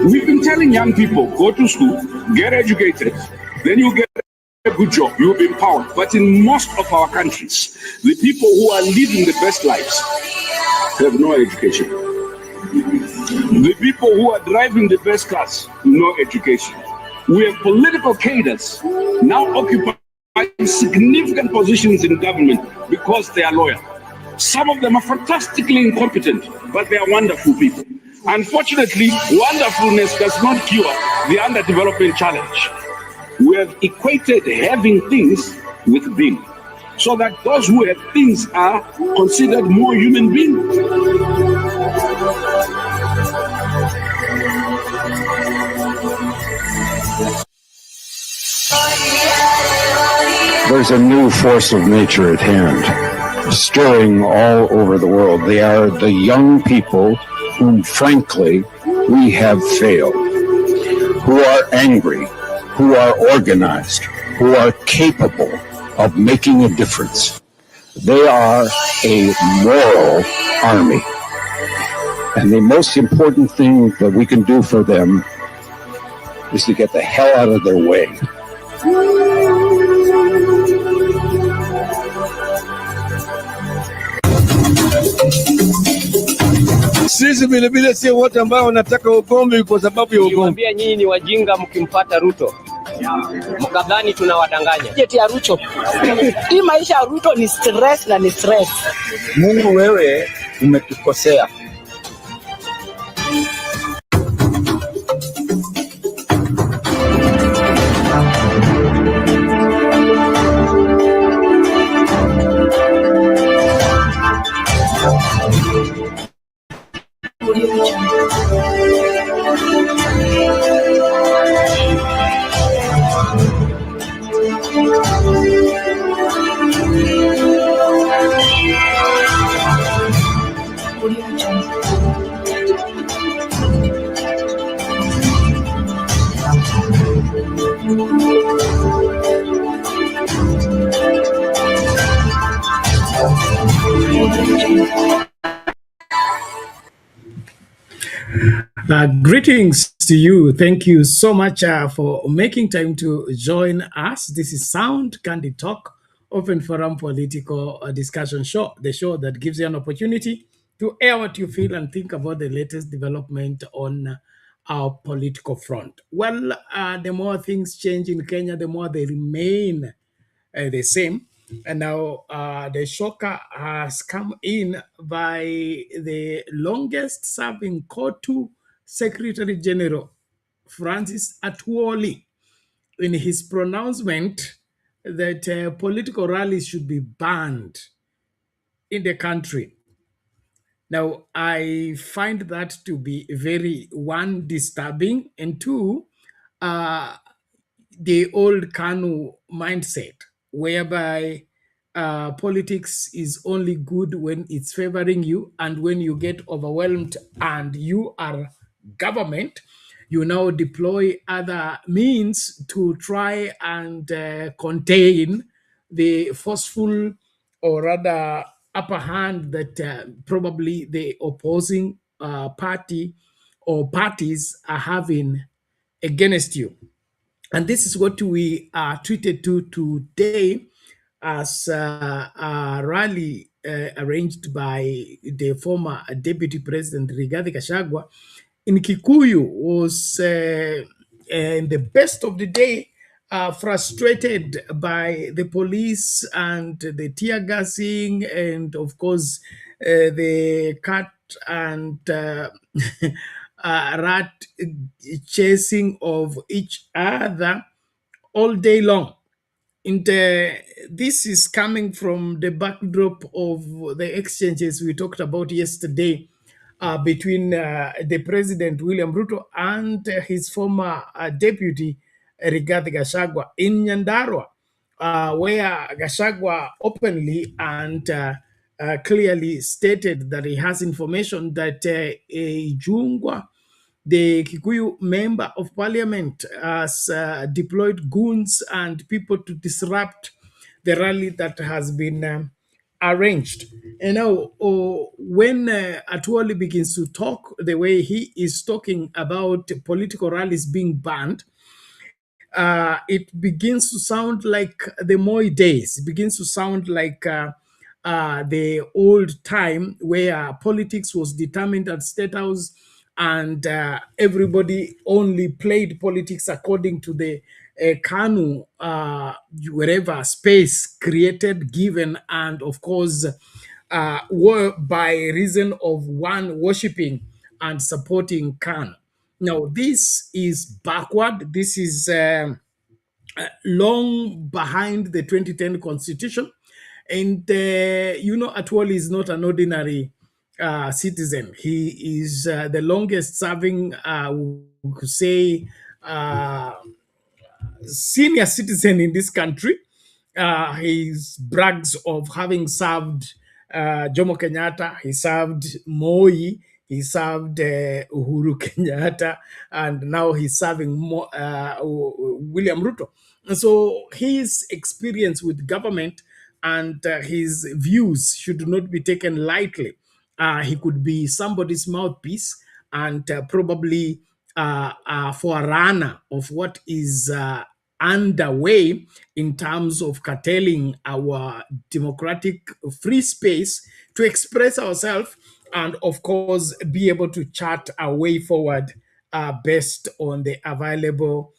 We've been telling young people, go to school, get educated, then you get a good job, you'll be empowered. But in most of our countries, the people who are living the best lives have no education. The people who are driving the best cars, no education. We have political cadres now occupying significant positions in government because they are loyal. Some of them are fantastically incompetent, but they are wonderful people. Unfortunately, wonderfulness does not cure the underdevelopment challenge. We have equated having things with being, so that those who have things are considered more human beings. There's a new force of nature at hand, stirring all over the world. They are the young people whom, frankly, we have failed, who are angry, who are organized, who are capable of making a difference. They are a moral army. And the most important thing that we can do for them is to get the hell out of their way. Sisi vile vile sio wote ambao wanataka ugomvi kwa sababu ya ugomvi. Niwaambia nyinyi ni wajinga mkimpata Ruto. Mkadhani tunawadanganya. Jeti ya Ruto. Hii maisha ya Ruto ni stress na ni stress. Mungu wewe umetukosea. Greetings to you. Thank you so much for making time to join us. This is Sound Candid Talk, Open Forum Political Discussion Show, the show that gives you an opportunity to air what you feel and think about the latest development on our political front. Well, the more things change in Kenya, the more they remain the same. And now the shocker has come in by the longest serving COTU Secretary-General Francis Atwoli in his pronouncement that political rallies should be banned in the country. Now, I find that to be very, one, disturbing, and two, the old KANU mindset, whereby politics is only good when it's favoring you, and when you get overwhelmed and you are government, you now deploy other means to try and contain the forceful, or rather upper hand, that probably the opposing party or parties are having against you. And this is what we are treated to today as a rally arranged by the former Deputy President Rigathi Gachagua in Kikuyu was in the best of the day frustrated by the police and the tear gassing, and of course the cat and rat chasing of each other all day long. And this is coming from the backdrop of the exchanges we talked about yesterday between the President William Ruto and his former deputy Rigathi Gachagua in Nyandarua, where Gachagua openly and clearly stated that he has information that Jungwa, the Kikuyu member of parliament, has deployed goons and people to disrupt the rally that has been arranged. And now, when Atwoli begins to talk the way he is talking about political rallies being banned, it begins to sound like the Moi days. It begins to sound like the old time where politics was determined at State House, and everybody only played politics according to the Kanu, wherever space created, given, and of course, were by reason of one worshipping and supporting Kanu. Now, this is backward. This is long behind the 2010 constitution. And, Atwoli is not an ordinary citizen. He is the longest serving, we could say, senior citizen in this country. He brags of having served Jomo Kenyatta, he served Moi, he served Uhuru Kenyatta, and now he's serving William Ruto. And so his experience with government and his views should not be taken lightly. He could be somebody's mouthpiece and probably forerunner of what is underway in terms of curtailing our democratic free space to express ourselves and, of course, be able to chart our way forward based on the available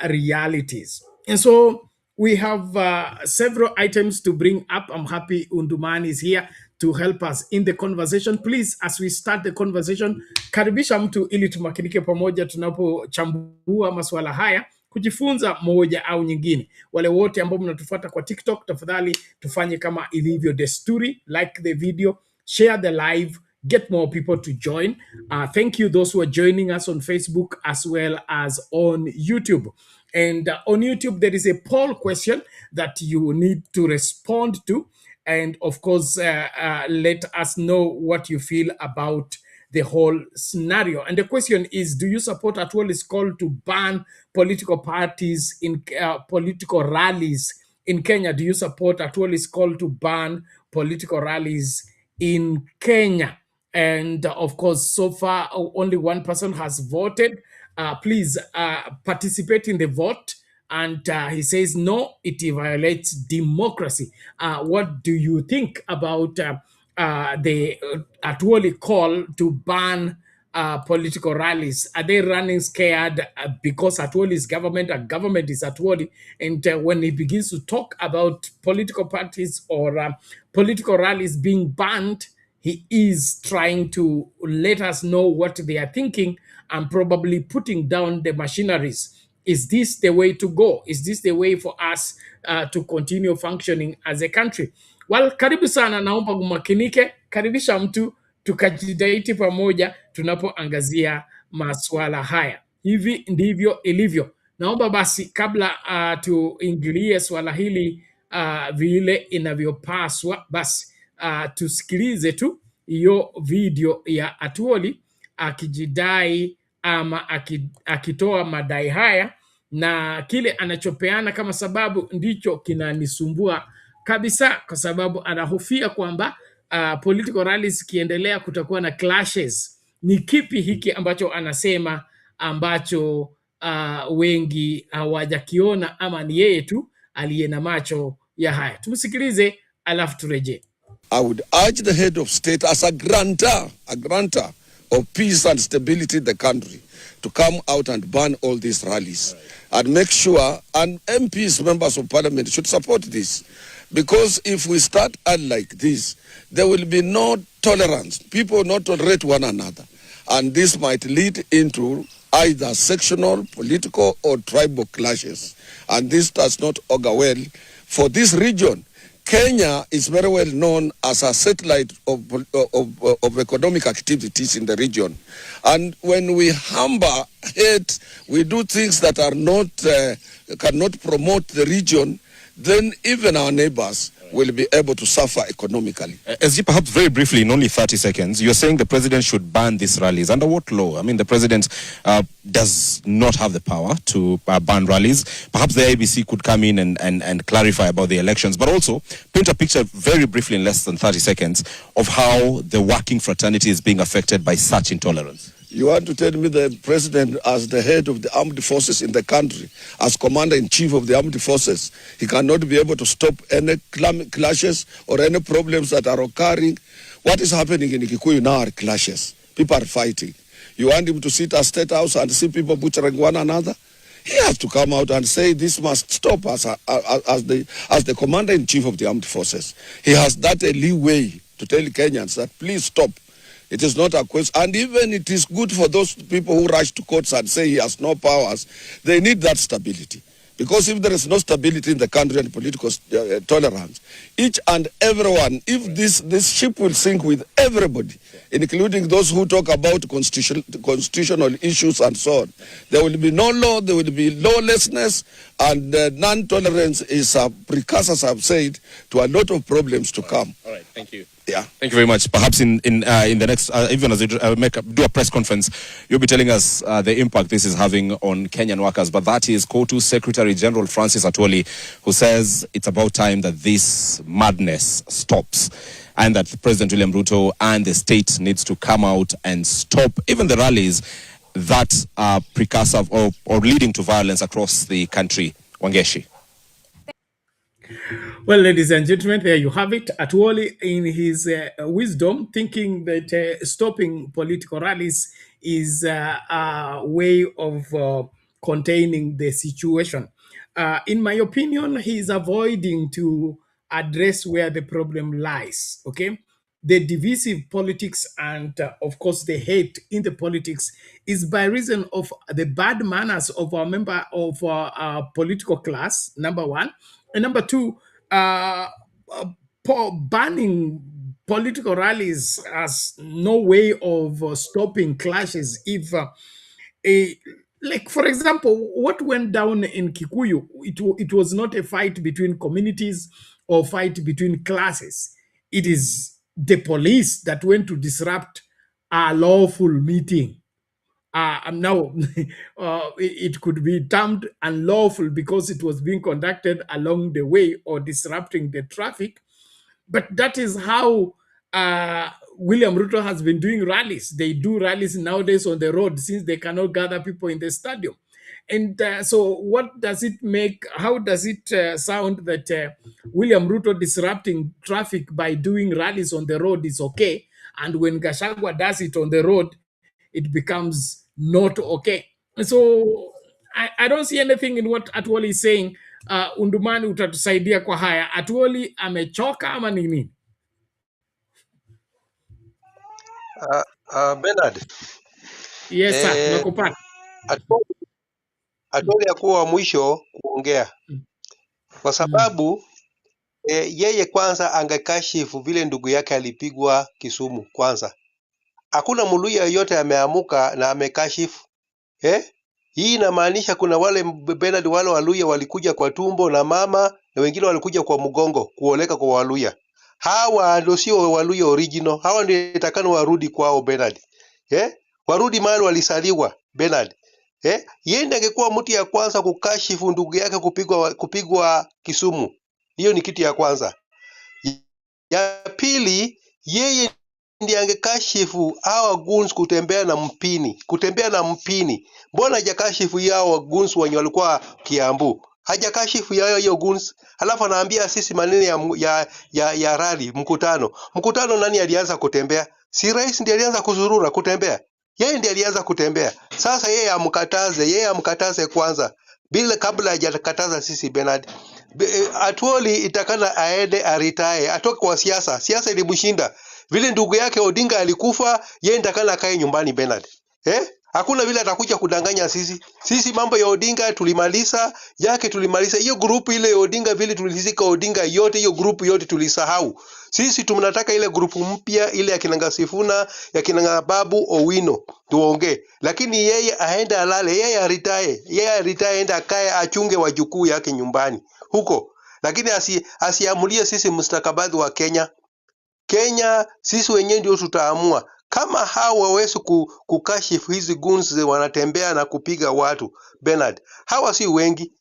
realities. And so we have several items to bring up. I'm happy Undumani is here to help us in the conversation. Please, as we start the conversation, karibisha mtu ili tumakinike pamoja tunapochambua masuala haya, kujifunza moja au nyingine. Wale wote ambao mnatufuata kwa TikTok, tafadhali tufanye kama ilivyo desturi, like the video, share the live, get more people to join. Thank you those who are joining us on Facebook as well as on YouTube. And on YouTube, there is a poll question that you need to respond to. And of course, let us know what you feel about the whole scenario. And the question is, do you support Atwoli's call to ban political parties in political rallies in Kenya? Do you support Atwoli's call to ban political rallies in Kenya? And of course, so far, only one person has voted. Please participate in the vote. And he says, no, it violates democracy. What do you think about the Atwoli call to ban political rallies? Are they running scared because Atwoli is government and government is Atwoli? And when he begins to talk about political parties or political rallies being banned, he is trying to let us know what they are thinking and probably putting down the machineries. Is this the way to go? Is this the way for us to continue functioning as a country? Well, karibu sana, naomba umakinike, karibisha mtu, tukajidai pamoja tunapoangazia masuala haya. Hivi ndivyo ilivyo. Naomba basi kabla tuingilie swala hili vile inavyopaswa, basi tusikilize tu hiyo video ya Atwoli akijidai ama akitoa madai haya, na kile anachopeana kama sababu ndicho kinanisumbua kabisa, kwa sababu anahofia kwamba political rallies kiendelea kutakuwa na clashes. Ni kipi hiki ambacho anasema ambacho wengi hawajakiona, ama ni yeye tu aliye na macho ya haya? Tumsikilize alafu turejee. I would urge the head of state as a grantor of peace and stability in the country to come out and ban all these rallies and make sure, and MPs, members of parliament, should support this. Because if we start like this, there will be no tolerance. People will not tolerate one another. And this might lead into either sectional, political, or tribal clashes. And this does not augur well for this region. Kenya is very well known as a satellite of economic activities in the region. And when we harbor hate, we do things that are not, cannot promote the region, then even our neighbors will be able to suffer economically. SG, perhaps very briefly, in only 30 seconds, you're saying the president should ban these rallies. Under what law? I mean, the president does not have the power to ban rallies. Perhaps the IBC could come in and clarify about the elections, but also paint a picture very briefly in less than 30 seconds of how the working fraternity is being affected by such intolerance. You want to tell me the president, as the head of the armed forces in the country, as commander-in-chief of the armed forces, he cannot be able to stop any clashes or any problems that are occurring? What is happening in Kikuyu now are clashes. People are fighting. You want him to sit at State House and see people butchering one another? He has to come out and say this must stop as the commander-in-chief of the armed forces. He has that leeway to tell Kenyans that please stop. It is not a question. And even it is good for those people who rush to courts and say he has no powers. They need that stability. Because if there is no stability in the country and political tolerance, each and everyone, if this ship will sink with everybody, including those who talk about constitutional issues and so on, there will be no law, there will be lawlessness, and non-tolerance is a precursor, as I've said, to a lot of problems to come. All right, thank you. Yeah. Thank you very much. Perhaps in the next, even as you do a press conference, you'll be telling us the impact this is having on Kenyan workers. But that is COTU Secretary-General Francis Atwoli, who says it's about time that this madness stops, and that President William Ruto and the state needs to come out and stop even the rallies that are precursor or leading to violence across the country. Wangeshi. Well, ladies and gentlemen, there you have it. Atwoli, in his wisdom, thinking that stopping political rallies is a way of containing the situation. In my opinion, he is avoiding to address where the problem lies, okay? The divisive politics and, of course, the hate in the politics is by reason of the bad manners of our member of our political class, number one. And number two, banning political rallies as no way of stopping clashes. If, like, for example, what went down in Kikuyu, it was not a fight between communities or fight between classes. It is the police that went to disrupt a lawful meeting. Now, it could be termed unlawful because it was being conducted along the way or disrupting the traffic. But that is how William Ruto has been doing rallies. They do rallies nowadays on the road since they cannot gather people in the stadium. And so what does it make, how does it sound that William Ruto disrupting traffic by doing rallies on the road is okay, and when Gachagua does it on the road, it becomes not okay? So I don't see anything in what Atwoli is saying. Undumani utatusaidia kwa haya. Atwoli amechoka ama nini? Bernard. Yes, sir. Nakupata. Atwoli akuwa mwisho kuongea kwa sababu yeye kwanza angekashifu vile ndugu yake alipigwa Kisumu kwanza. Hakuna Mluya yote ameamuka na amekashifu. Hii inamaanisha kuna wale Bernard, wale Waluya walikuja kwa tumbo na mama na wengine walikuja kwa mgongo kuoleka kwa Waluya. Hawa ndio sio Waluya original. Hawa ndio itakana warudi kwao Bernard. Warudi mahali walisaliwa Bernard. Yeye ndiye angekuwa mtu ya kwanza kukashifu ndugu yake kupigwa Kisumu. Hiyo ni kitu ya kwanza. Ya pili, yeye ndiye angekashifu hawa goons kutembea na mpini. Mbona hajakashifu yao goons wenye walikuwa Kiambu? Hajakashifu yao hiyo goons. Halafu anaambia sisi maneno ya rally mkutano. Mkutano nani alianza kutembea? Si rais ndiye alianza kuzurura kutembea. Yeye ndiye alianza kutembea. Sasa yeye amkataze kwanza. Bila kabla hajakataza sisi Bernard. Atwoli itakana aende aritae, atoke kwa siasa. Siasa ilimshinda. Vile ndugu yake Odinga alikufa, yeye itakana akae nyumbani Bernard. Hakuna vile atakuja kudanganya sisi. Sisi mambo ya Odinga tulimaliza, yake tulimaliza. Hiyo grupu ile Odinga vile tulizika Odinga yote, hiyo grupu yote tulisahau. Sisi tunataka ile grupu mpya, ile ya Kinanga Sifuna, ya Kinanga Babu Owino tuongee. Lakini yeye aende alale, yeye aritae enda akae achunge wajukuu yake nyumbani huko. lakini asiamulie sisi mustakabali wa Kenya. Kenya sisi wenyewe ndio tutaamua. Kama hao wawezi kukashifu hizi goons wanatembea na kupiga watu, Bernard, hawa si wengi.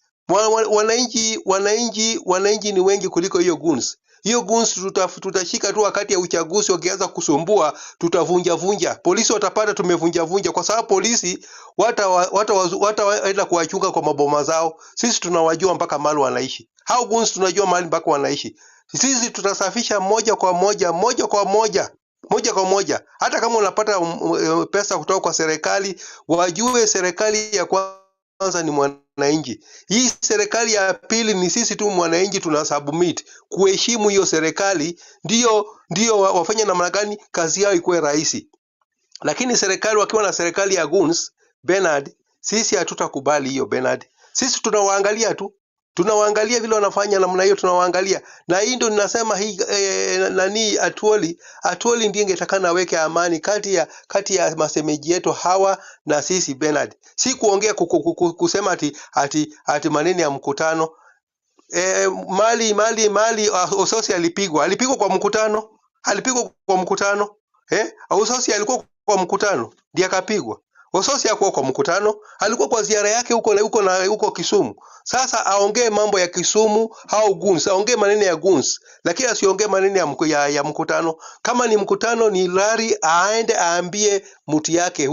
Wananchi ni wengi kuliko hiyo goons. Hiyo goons tutashika tu wakati ya uchaguzi, wakianza kusumbua tutavunja. Polisi watapata tumevunja kwa sababu polisi wataenda kuwachunga kwa maboma zao. Sisi tunawajua mpaka mahali wanaishi. Hao goons tunajua mahali mpaka wanaishi. Sisi tutasafisha moja kwa moja. Hata kama unapata pesa kutoka kwa serikali, wajue serikali ya kwanza ni mwananchi. Hii serikali ya pili ni sisi tu mwananchi tunasubmit. Kuheshimu hiyo serikali ndio wafanye namna gani kazi yao ikuwe rahisi. Lakini serikali wakiwa na serikali ya goons, Bernard, sisi hatutakubali hiyo Bernard. Sisi tunawaangalia tu. Tunawaangalia vile wanafanya namna hiyo, tunawaangalia. Na hii ndio ninasema hii Atwoli ndiye ingetakana aweke amani kati ya masemeji yetu hawa na sisi Bernard. Si kuongea ati maneno ya mkutano. Mali Ososi alipigwa kwa mkutano. Ososi alikuwa kwa mkutano ndiye akapigwa. Ososi hakuwa kwa mkutano, alikuwa kwa ziara yake huko Kisumu. Sasa aongee mambo ya Kisumu au goons, aongee maneno ya goons, lakini asiongee maneno ya mkutano. Kama ni mkutano ni lari, aende aambie mtu yake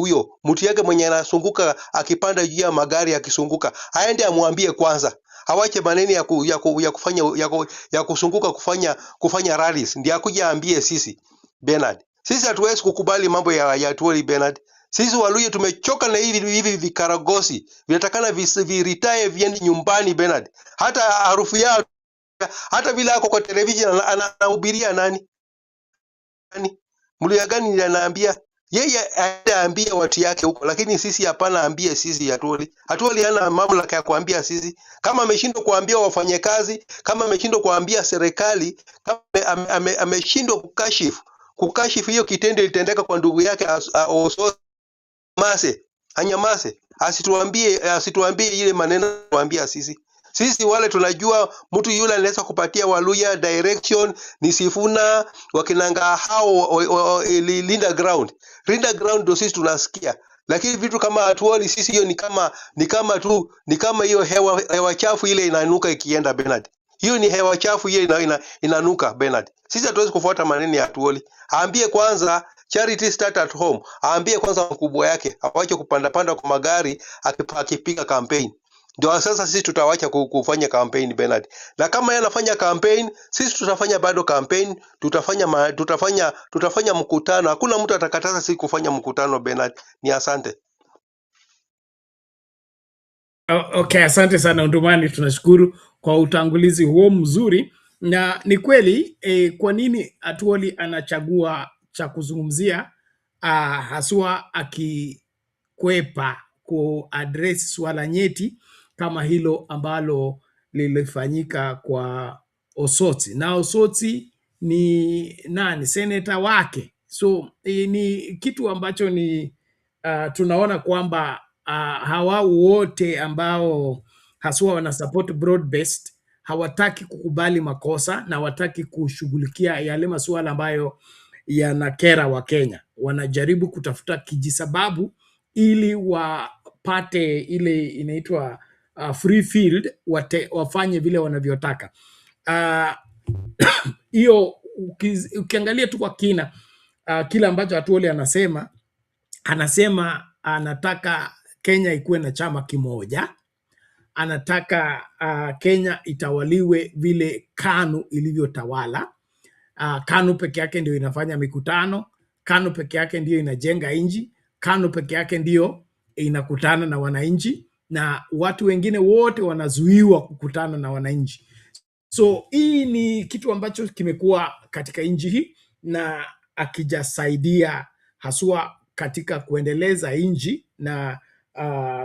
mwenye anasunguka akipanda juu ya magari akisunguka, aende amwambie kwanza. Hawache maneno ya kusunguka kufanya rallies, ndiye akuja aambie sisi Bernard. Sisi hatuwezi kukubali mambo ya Atwoli Bernard. Sisi Waluhya tumechoka na hivi vikaragosi. Vinatakana viritae viende nyumbani Bernard. Hata harufu yao, hata vile ako kwa television anahubiria nani? Mluhya gani anaambia? Yeye anaambia watu yake huko, lakini sisi hapana, ambie sisi Atwoli. Atwoli hana mamlaka ya kuambia sisi. Kama ameshindwa kuambia wafanyakazi, kama ameshindwa kuambia serikali, kama ameshindwa kukashifu hiyo kitendo ilitendeka kwa ndugu yake anyamase, asituambie ile maneno tuambia sisi. Sisi wale tunajua mtu yule anaweza kupatia Waluhya direction ni Sifuna, wakinanga hao Linda Ground ndio sisi tunasikia. Lakini vitu kama Atwoli sisi hiyo ni kama hiyo hewa chafu ile inanuka ikienda Bernard. Hiyo ni hewa chafu hiyo inanuka Bernard. Sisi hatuwezi kufuata maneno ya Atwoli. Aambie kwanza charity start at home. Aambie kwanza mkubwa yake awache kupanda kwa magari akipiga campaign. Ndio sasa sisi tutawacha kufanya campaign Bernard. Na kama yeye anafanya campaign, sisi tutafanya bado campaign, tutafanya mkutano. Hakuna mtu atakataza sisi kufanya mkutano Bernard. Ni asante. Okay, asante sana Ndumani, tunashukuru kwa utangulizi huo mzuri. Na ni kweli kwa nini Atwoli anachagua cha kuzungumzia haswa akikwepa kuaddress swala nyeti kama hilo ambalo lilifanyika kwa Osotsi. Na Osotsi ni nani? Seneta wake. So ni kitu ambacho ni tunaona kwamba hawa wote ambao haswa wana support broad based hawataki kukubali makosa na hawataki kushughulikia yale masuala ambayo yanakera wa Kenya. Wanajaribu kutafuta kijisababu ili wapate ile inaitwa free field, wafanye vile wanavyotaka. Hiyo ukiangalia tu kwa kina kile ambacho Atwoli anasema anataka Kenya ikuwe na chama kimoja. Anataka Kenya itawaliwe vile KANU ilivyotawala. KANU peke yake ndio inafanya mikutano, KANU peke yake ndio inajenga nchi, KANU peke yake ndio inakutana na wananchi, na watu wengine wote wanazuiwa kukutana na wananchi. So hii ni kitu ambacho kimekuwa katika nchi hii na akijasaidia haswa katika kuendeleza nchi na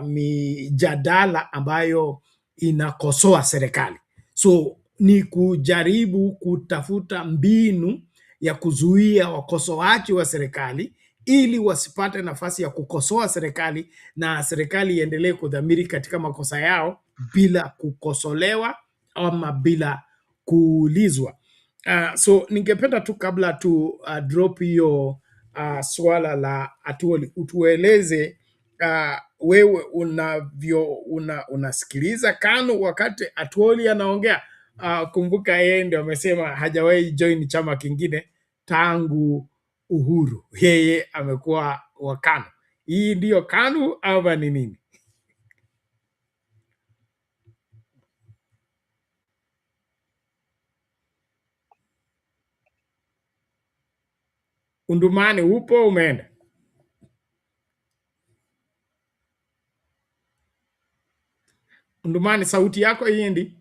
mijadala ambayo inakosoa serikali. So ni kujaribu kutafuta mbinu ya kuzuia wakosoaji wa serikali ili wasipate nafasi ya kukosoa serikali na serikali iendelee kudhamiri katika makosa yao bila kukosolewa ama bila kuulizwa. So ningependa tu kabla tu drop hiyo swala la Atwoli, utueleze wewe unasikiliza KANU wakati Atwoli anaongea. Kumbuka yeye ndio amesema hajawahi join chama kingine tangu uhuru, yeye amekuwa wa KANU. Hii ndio KANU ama ni nini? Undumani upo, umeenda? Undumani, sauti yako iendi.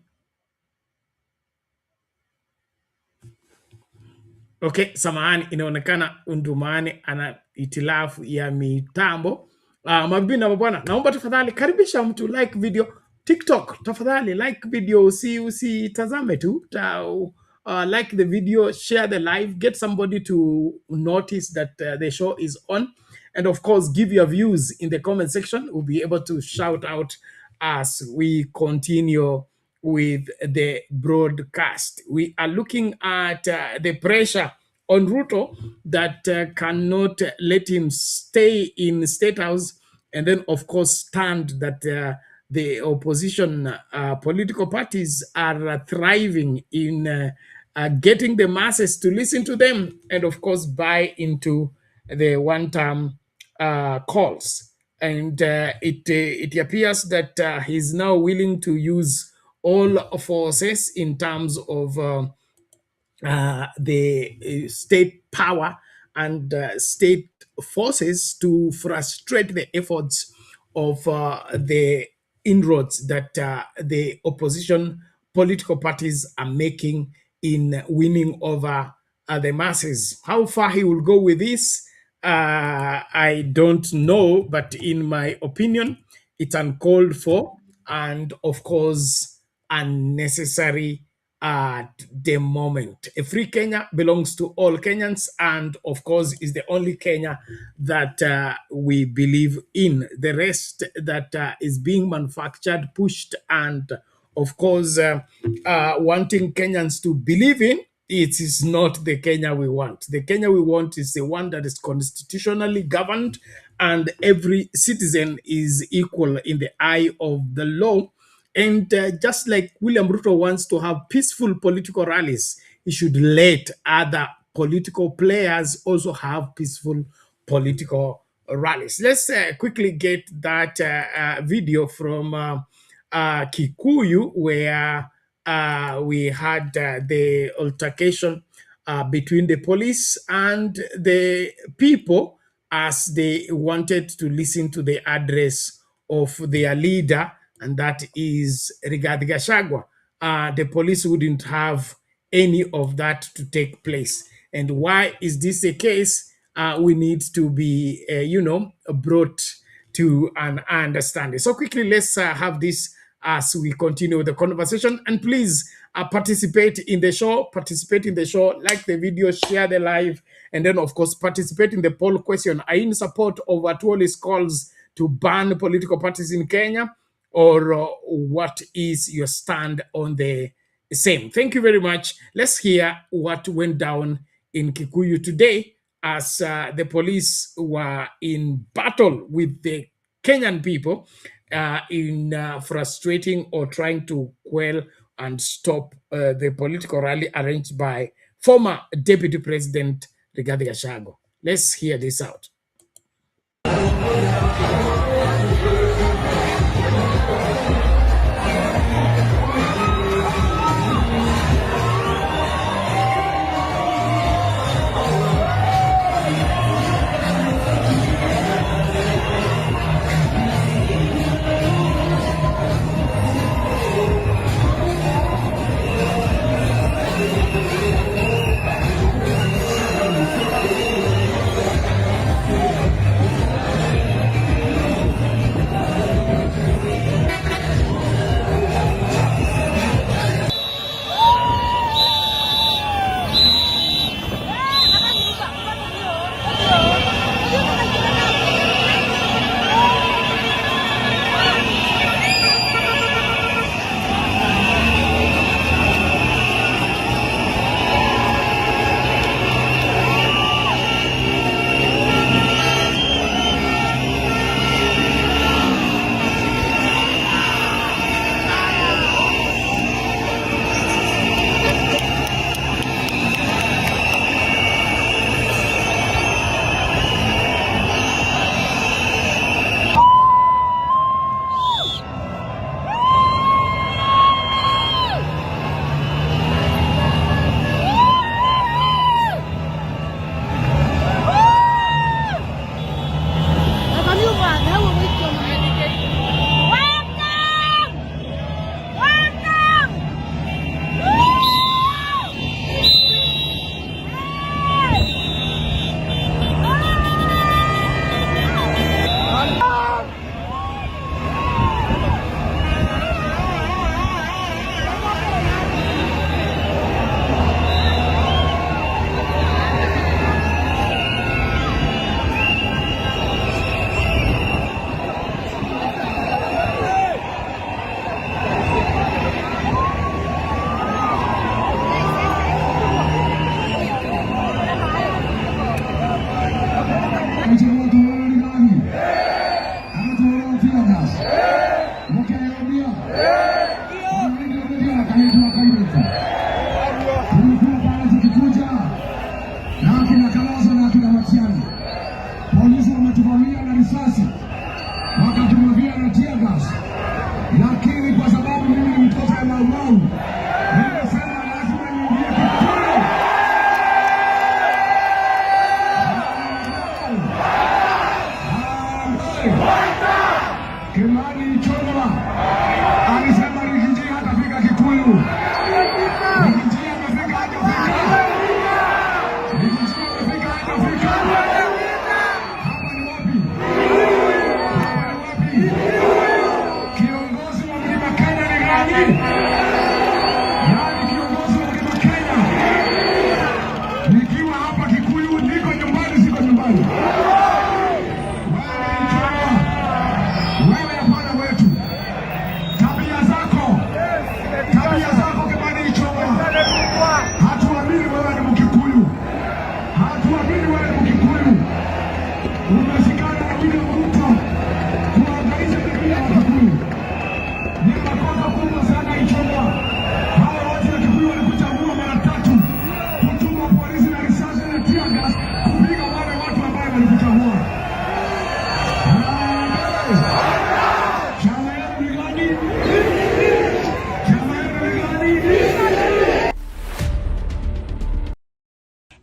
Okay, samahani, inaonekana Undumani ana itilafu ya mitambo. Mabibi na mabwana, naomba tafadhali karibisha mtu, like video TikTok, tafadhali like video, usitazame tu, like the video, share the live, get somebody to notice that the show is on, and of course give your views in the comment section. We'll be able to shout out as we continue with the broadcast. We are looking at the pressure on Ruto that cannot let him stay in State House, and then of course stand that the opposition political parties are thriving in getting the masses to listen to them, and of course buy into the one-term calls. And it appears that he's now willing to use all forces in terms of the state power and state forces to frustrate the efforts of the inroads that the opposition political parties are making in winning over the masses. How far he will go with this, I don't know, but in my opinion, it's uncalled for and, of course, unnecessary at the moment. A free Kenya belongs to all Kenyans, and, of course, is the only Kenya that we believe in. The rest that is being manufactured, pushed, and, of course, wanting Kenyans to believe in, it is not the Kenya we want. The Kenya we want is the one that is constitutionally governed and every citizen is equal in the eye of the law. And just like William Ruto wants to have peaceful political rallies, he should let other political players also have peaceful political rallies. Let's quickly get that video from Kikuyu, where we had the altercation between the police and the people as they wanted to listen to the address of their leader, and that is Rigathi Gachagua. The police wouldn't have any of that to take place. And why is this the case? We need to be, brought to an understanding. So quickly, let's have this as we continue the conversation. And please participate in the show, like the video, share the live, and then, of course, participate in the poll question. Are you in support of Atwoli's calls to ban political parties in Kenya, or what is your stand on the same? Thank you very much. Let's hear what went down in Kikuyu today as the police were in battle with the Kenyan people in frustrating or trying to quell and stop the political rally arranged by former Deputy President Rigathi Gachagua. Let's hear this out. risasi, wakatumavia na tear gas, lakini kwa sababu mimi ni mtoto wa Mau, nimesema lazima niingie Kikuyu. Kimani Ichung'wah alisema Rigiji hatafika Kikuyu. Rigiji amefika hajafika. Rigiji amefika hajafika. Hapa ni wapi? Hapa ni wapi? Kiongozi wa Mlima Kenya ni nani? Nani kiongozi wa Mlima Kenya? Nikiwa hapa Kikuyu niko nyumbani, siko nyumbani. Wewe hapana wetu. Tabia zako Kimani Ichung'wah. Hatuamini wewe ni Mkikuyu. Hatuamini wewe ni Mkikuyu. Umeshikana na William Ruto kuangalisha jamii ya Wakikuyu. Ni makosa kubwa sana Ichung'wah. Hawa watu wa Kikuyu walikuchagua mara 3 kutuma polisi na risasi na tear gas kupiga wale watu ambao walikuchagua.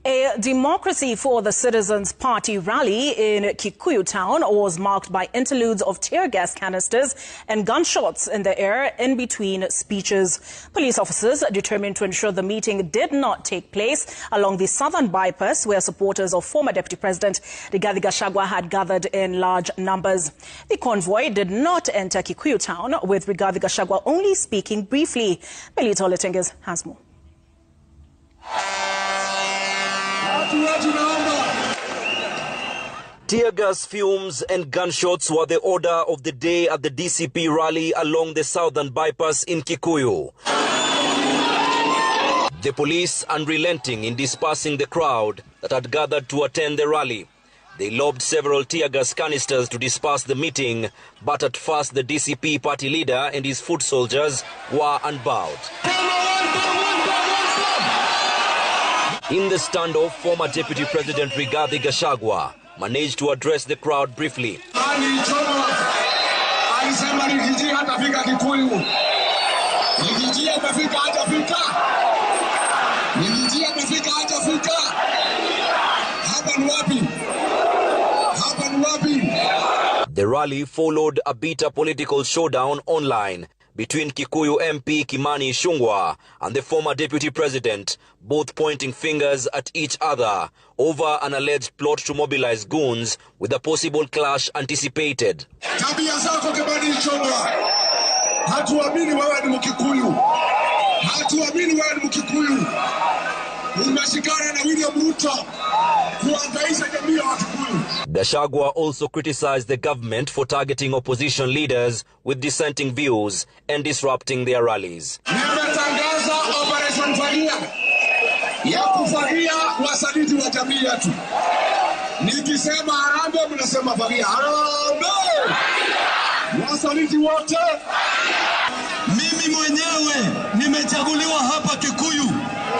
A Democracy for the Citizens Party rally in Kikuyu town was marked by interludes of tear gas canisters and gunshots in the air in between speeches. Police officers determined to ensure the meeting did not take place along the southern bypass, where supporters of former Deputy President Rigathi Gachagua had gathered in large numbers. The convoy did not enter Kikuyu town, with Rigathi Gachagua only speaking briefly. Melita Oletenges has more. Tear gas fumes and gunshots were the order of the day at the DCP rally along the southern bypass in Kikuyu. The police unrelenting in dispersing the crowd that had gathered to attend the rally. They lobbed several tear gas canisters to disperse the meeting, but at first the DCP party leader and his foot soldiers were unbowed. In the standoff, former Deputy President Rigathi Gachagua managed to address the crowd briefly. Alisema Rigiji hatafika Kikuyu. Rigiji amefika hajafika. Rigiji amefika hajafika. Hapa ni wapi? Hapa ni wapi? The rally followed a bitter political showdown online between Kikuyu MP Kimani Ichung'wah and the former Deputy President, both pointing fingers at each other over an alleged plot to mobilize goons, with a possible clash anticipated. Tabia zako Kimani Ichung'wah. Hatuamini wewe ni Mkikuyu. Hatuamini wewe ni Mkikuyu. Umeshikana na William Ruto kuangaisha jamii ya Wakikuyu. Gachagua also criticized the government for targeting opposition leaders with dissenting views and disrupting their rallies. Nimetangaza Operation Fagia ya kufagia wasaliti wa jamii yetu. Nikisema harambee, mnasema fagia. Harambee! Wasaliti wote. Mimi mwenyewe nimechaguliwa hapa Kikuyu.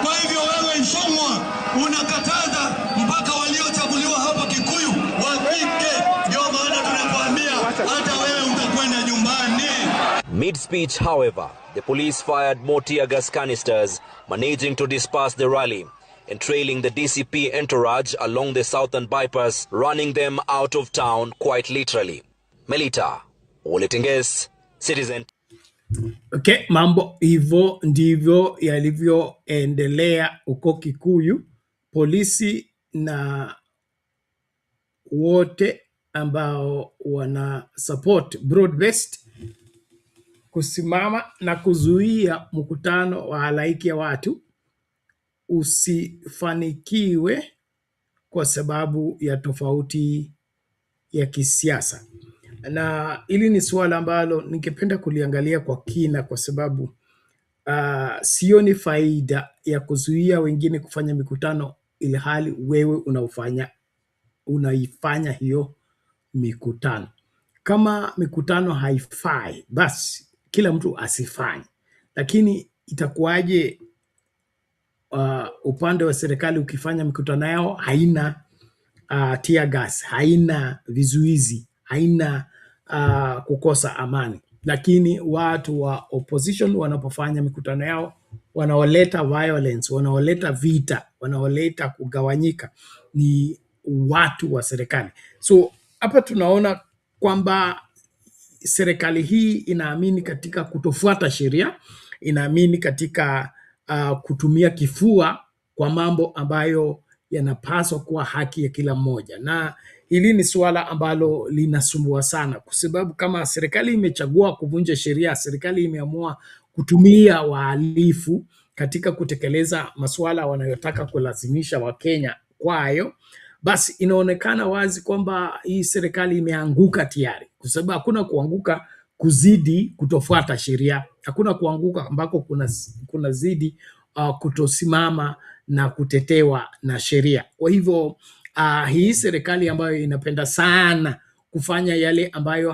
Kwa hivyo wewe Ichung'wah unakataza mpaka waliochaguliwa hapa Kikuyu wafike. Ndio maana tunakuambia hata wewe utakwenda nyumbani. Mid-speech, however, the police fired more tear gas canisters, managing to disperse the rally and trailing the DCP entourage along the southern bypass, running them out of town quite literally. Melita Oletenges, Citizen. Okay, mambo hivyo ndivyo yalivyoendelea uko Kikuyu. Polisi na wote ambao wana support broad-based kusimama na kuzuia mkutano wa halaiki ya watu usifanikiwe kwa sababu ya tofauti ya kisiasa. Na hili ni suala ambalo ningependa kuliangalia kwa kina, kwa sababu sioni faida ya kuzuia wengine kufanya mikutano ili hali wewe unaifanya hiyo mikutano. Kama mikutano haifai, basi kila mtu asifanye. Lakini itakuwaje upande wa serikali ukifanya mikutano yao haina tear gas, haina vizuizi, haina kukosa amani, lakini watu wa opposition wanapofanya mikutano yao, wanaoleta violence, wanaoleta vita, wanaoleta kugawanyika ni watu wa serikali. So hapa tunaona kwamba serikali hii inaamini katika kutofuata sheria, inaamini katika kutumia kifua kwa mambo ambayo yanapaswa kuwa haki ya kila mmoja, na hili ni suala ambalo linasumbua sana, kwa sababu kama serikali imechagua kuvunja sheria, serikali imeamua kutumia wahalifu katika kutekeleza masuala wanayotaka kulazimisha Wakenya kwayo, basi inaonekana wazi kwamba hii serikali imeanguka tayari, kwa sababu hakuna kuanguka kuzidi kutofuata sheria, hakuna kuanguka ambako kuna zidi kutosimama na kutetewa na sheria. Kwa hivyo hii serikali ambayo inapenda sana kufanya yale ambayo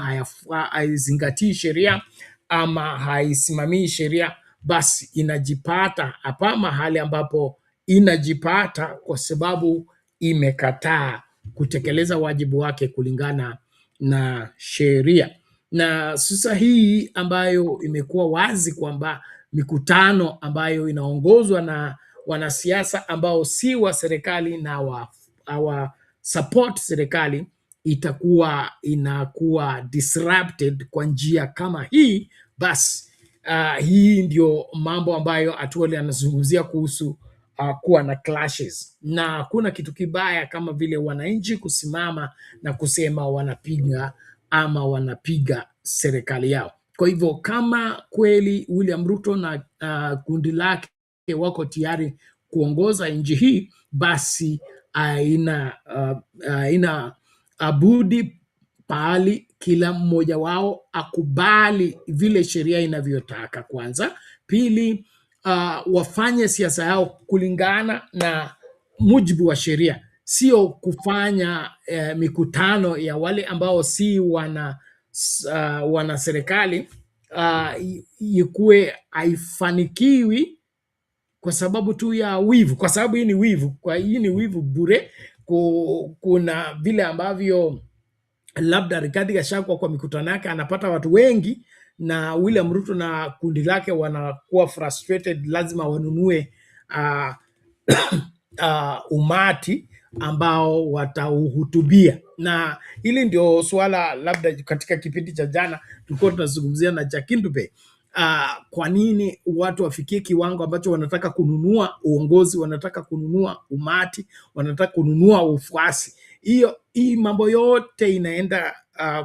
haizingatii sheria ama haisimamii sheria, basi inajipata hapa mahali ambapo inajipata, kwa sababu imekataa kutekeleza wajibu wake kulingana na sheria. Na sasa hii ambayo imekuwa wazi kwamba mikutano ambayo inaongozwa na wanasiasa ambao si wa serikali na wa support serikali inakuwa disrupted kwa njia kama hii, basi hii ndio mambo ambayo Atwoli anazungumzia kuhusu kuwa na clashes. Na kuna kitu kibaya kama vile wananchi kusimama na kusema wanapiga serikali yao. Kwa hivyo kama kweli William Ruto na kundi lake wako tayari kuongoza nchi hii, basi haina budi pahali kila mmoja wao akubali vile sheria inavyotaka kwanza. Pili, wafanye siasa yao kulingana na mujibu wa sheria, sio kufanya mikutano ya wale ambao si wana serikali ikuwe haifanikiwi kwa sababu tu ya wivu, kwa sababu hii ni wivu bure. Kuna vile ambavyo labda Rigathi Gachagua kwa mikutano yake anapata watu wengi, na William Ruto na kundi lake wanakuwa frustrated, lazima wanunue umati ambao watauhutubia. Na hili ndio swala labda katika kipindi cha jana tulikuwa tunazungumzia na Jakindube. Kwa nini watu wafikie kiwango ambacho wanataka kununua uongozi, wanataka kununua umati, wanataka kununua ufuasi? Hii mambo yote inaenda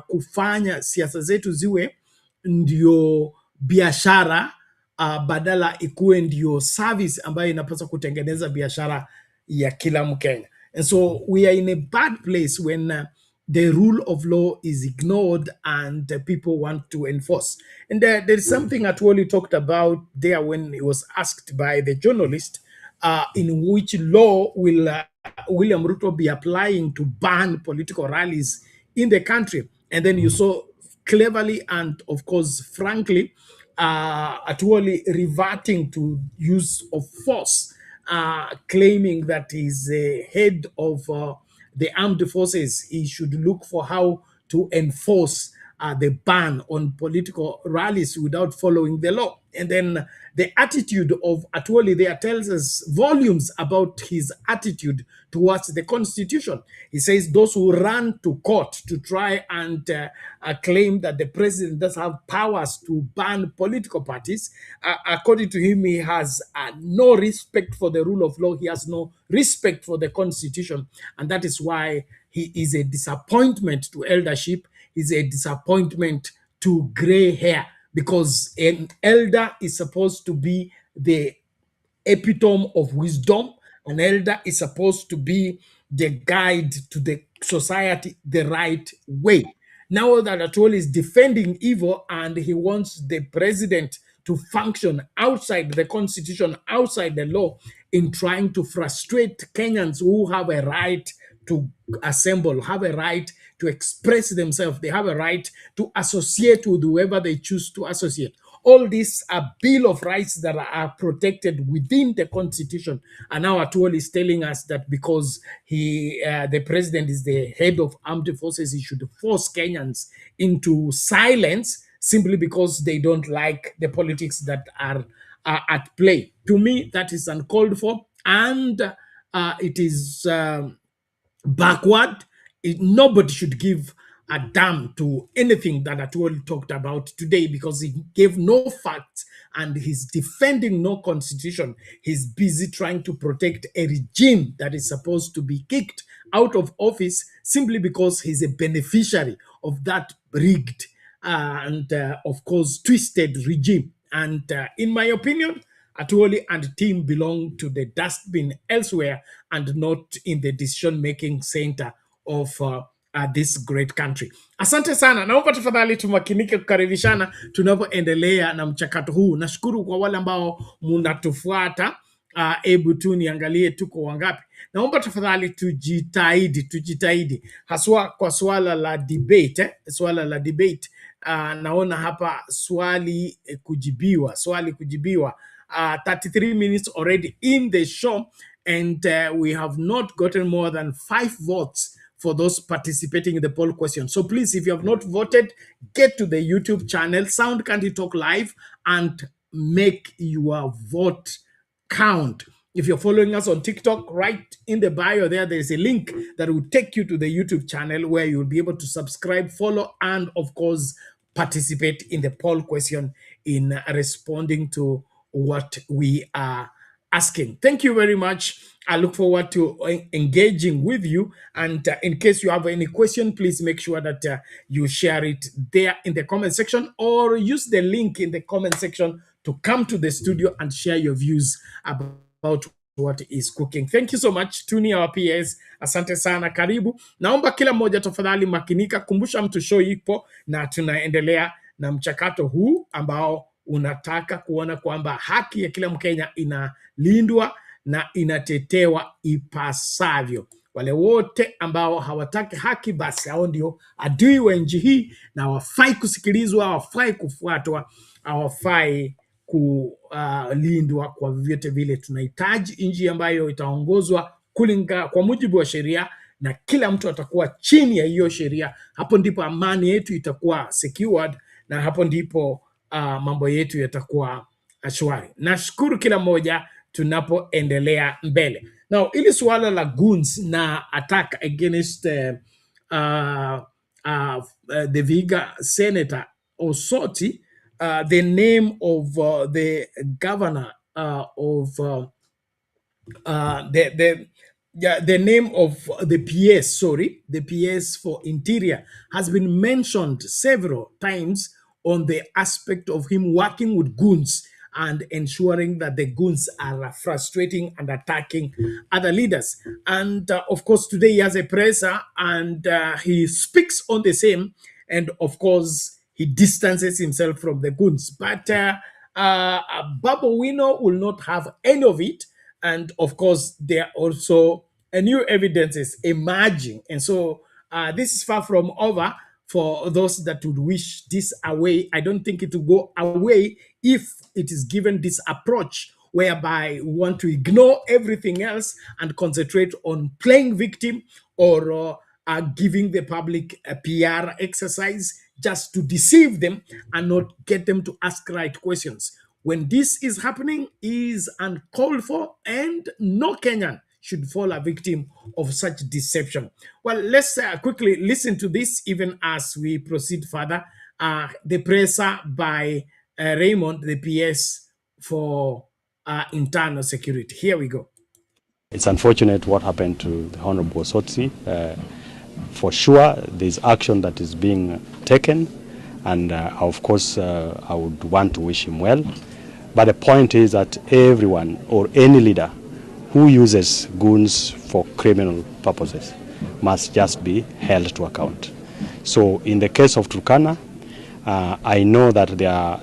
kufanya siasa zetu ziwe ndio biashara badala ikuwe ndio service ambayo inapaswa kutengeneza biashara ya kila Mkenya. And so we are in a bad place when the rule of law is ignored and people want to enforce. And there is something Atwoli talked about there when he was asked by the journalist, in which law will William Ruto be applying to ban political rallies in the country. And then you saw cleverly and of course frankly Atwoli reverting to use of force, claiming that he's the head of the armed forces. He should look for how to enforce the ban on political rallies without following the law. And then the attitude of Atwoli there tells us volumes about his attitude towards the Constitution. He says those who run to court to try and claim that the president does have powers to ban political parties, according to him, he has no respect for the rule of law. He has no respect for the Constitution. And that is why he is a disappointment to eldership. He's a disappointment to gray hair, because an elder is supposed to be the epitome of wisdom. An elder is supposed to be the guide to the society the right way. Now that Atwoli is defending evil and he wants the president to function outside the Constitution, outside the law, in trying to frustrate Kenyans who have a right to assemble, have a right to express themselves, they have a right to associate with whoever they choose to associate. all these Bill of Rights that are protected within the Constitution. And now Atwoli is telling us that because the president is the head of armed forces, he should force Kenyans into silence simply because they don't like the politics that are at play. To me, that is uncalled for, and it is backward. Nobody should give a damn to anything that Atwoli talked about today because he gave no facts and he's defending no constitution. He's busy trying to protect a regime that is supposed to be kicked out of office simply because he's a beneficiary of that rigged and of course twisted regime. And in my opinion, Atwoli and team belong to the dustbin elsewhere and not in the decision-making center of this great country. Asante sana. Naomba tafadhali tumakinike kukaribishana tunapoendelea na mchakato huu. Nashukuru kwa wale ambao mnatufuata. Ebu tu niangalie tuko wangapi. Naomba tafadhali tujitahidi haswa kwa swala la debate, naona hapa swali kujibiwa. 33 minutes already in the show, and we have not gotten more than 5 votes for those participating in the poll question. So please, if you have not voted, get to the YouTube channel, Sound Candy Talk Live, and make your vote count. If you're following us on TikTok, right in the bio there's a link that will take you to the YouTube channel where you'll be able to subscribe, follow, and of course, participate in the poll question in responding to what we are asking. Thank you very much. I look forward to engaging with you. And in case you have any question, please make sure that you share it there in the comment section or use the link in the comment section to come to the studio and share your views about what is cooking. Thank you so much. Tuni our PS. Asante sana, karibu. Naomba kila mmoja tafadhali makinika, kumbusha mtu show ipo na tunaendelea na mchakato huu ambao unataka kuona kwamba haki ya kila Mkenya inalindwa na inatetewa ipasavyo. Wale wote ambao hawataki haki, basi hao ndio adui wa nchi hii na hawafai kusikilizwa, hawafai kufuatwa, hawafai kulindwa kwa vyote vile. Tunahitaji nchi ambayo itaongozwa kwa mujibu wa sheria na kila mtu atakuwa chini ya hiyo sheria. Hapo ndipo amani yetu itakuwa secured na hapo ndipo mambo yetu yatakuwa shwari. Nashukuru kila mmoja tunapoendelea mbele. Now, ili suala la goons na attack against the Vihiga Senator Osoti, the name of the governor of the name of the PS, the PS for Interior has been mentioned several times on the aspect of him working with goons and ensuring that the goons are frustrating and attacking other leaders. And of course, today he has a presser and he speaks on the same. And of course, he distances himself from the goons. But Babu Wino will not have any of it. And of course, there are also new evidences emerging. And so this is far from over for those that would wish this away. I don't think it will go away if it is given this approach whereby we want to ignore everything else and concentrate on playing victim or giving the public a PR exercise just to deceive them and not get them to ask right questions. When this is happening, is uncalled for, and no Kenyan should fall a victim of such deception. Well, let's quickly listen to this even as we proceed further. The presser by Raymond, the PS for internal security. Here we go. It's unfortunate what happened to the Honorable Sotsi. For sure, there's action that is being taken, and of course, I would want to wish him well. But the point is that everyone or any leader who uses goons for criminal purposes must just be held to account. So in the case of Turkana, I know that there are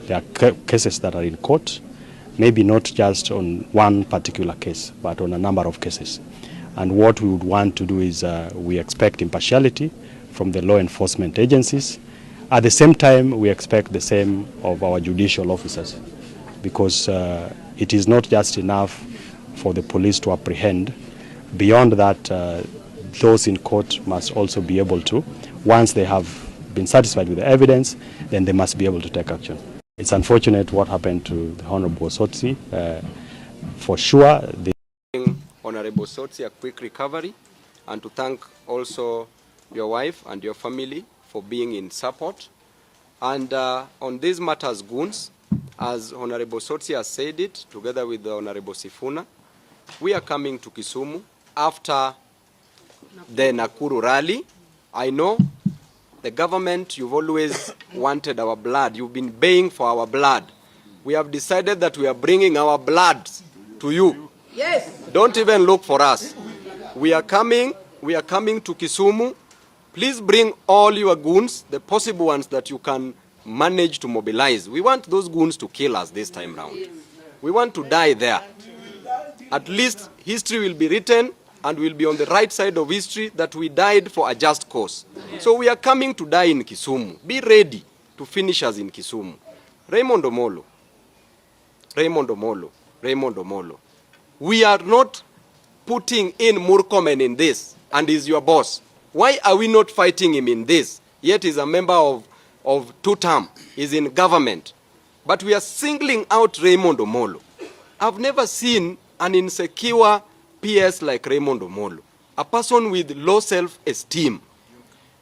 cases that are in court, maybe not just on one particular case, but on a number of cases. And what we would want to do is we expect impartiality from the law enforcement agencies, At the same time, we expect the same of our judicial officers, because it is not just enough for the police to apprehend. Beyond that, those in court must also be able to, once they have been satisfied with the evidence, then they must be able to take action. It's unfortunate what happened to the Honorable Sotsi. For sure, Honorable Sotsi a quick recovery, and to thank also your wife and your family for being in support. And on these matters, goons, as Honorable Sotsi has said it, together with the Honorable Sifuna, we are coming to Kisumu after the Nakuru rally. I know the government, you've always wanted our blood. You've been baying for our blood. We have decided that we are bringing our blood to you. Yes. Don't even look for us. We are coming to Kisumu. Please bring all your goons, the possible ones that you can manage to mobilize. We want those goons to kill us this time round. We want to die there. At least history will be written and we'll be on the right side of history that we died for a just cause. So we are coming to die in Kisumu. Be ready to finish us in Kisumu. Raymond Omolo. We are not putting in Murkomen in this, and he's your boss. Why are we not fighting him in this? Yet he's a member of two-term. He's in government. But we are singling out Raymond Omolo. I've never seen an insecure PS like Raymond Omolo, a person with low self-esteem.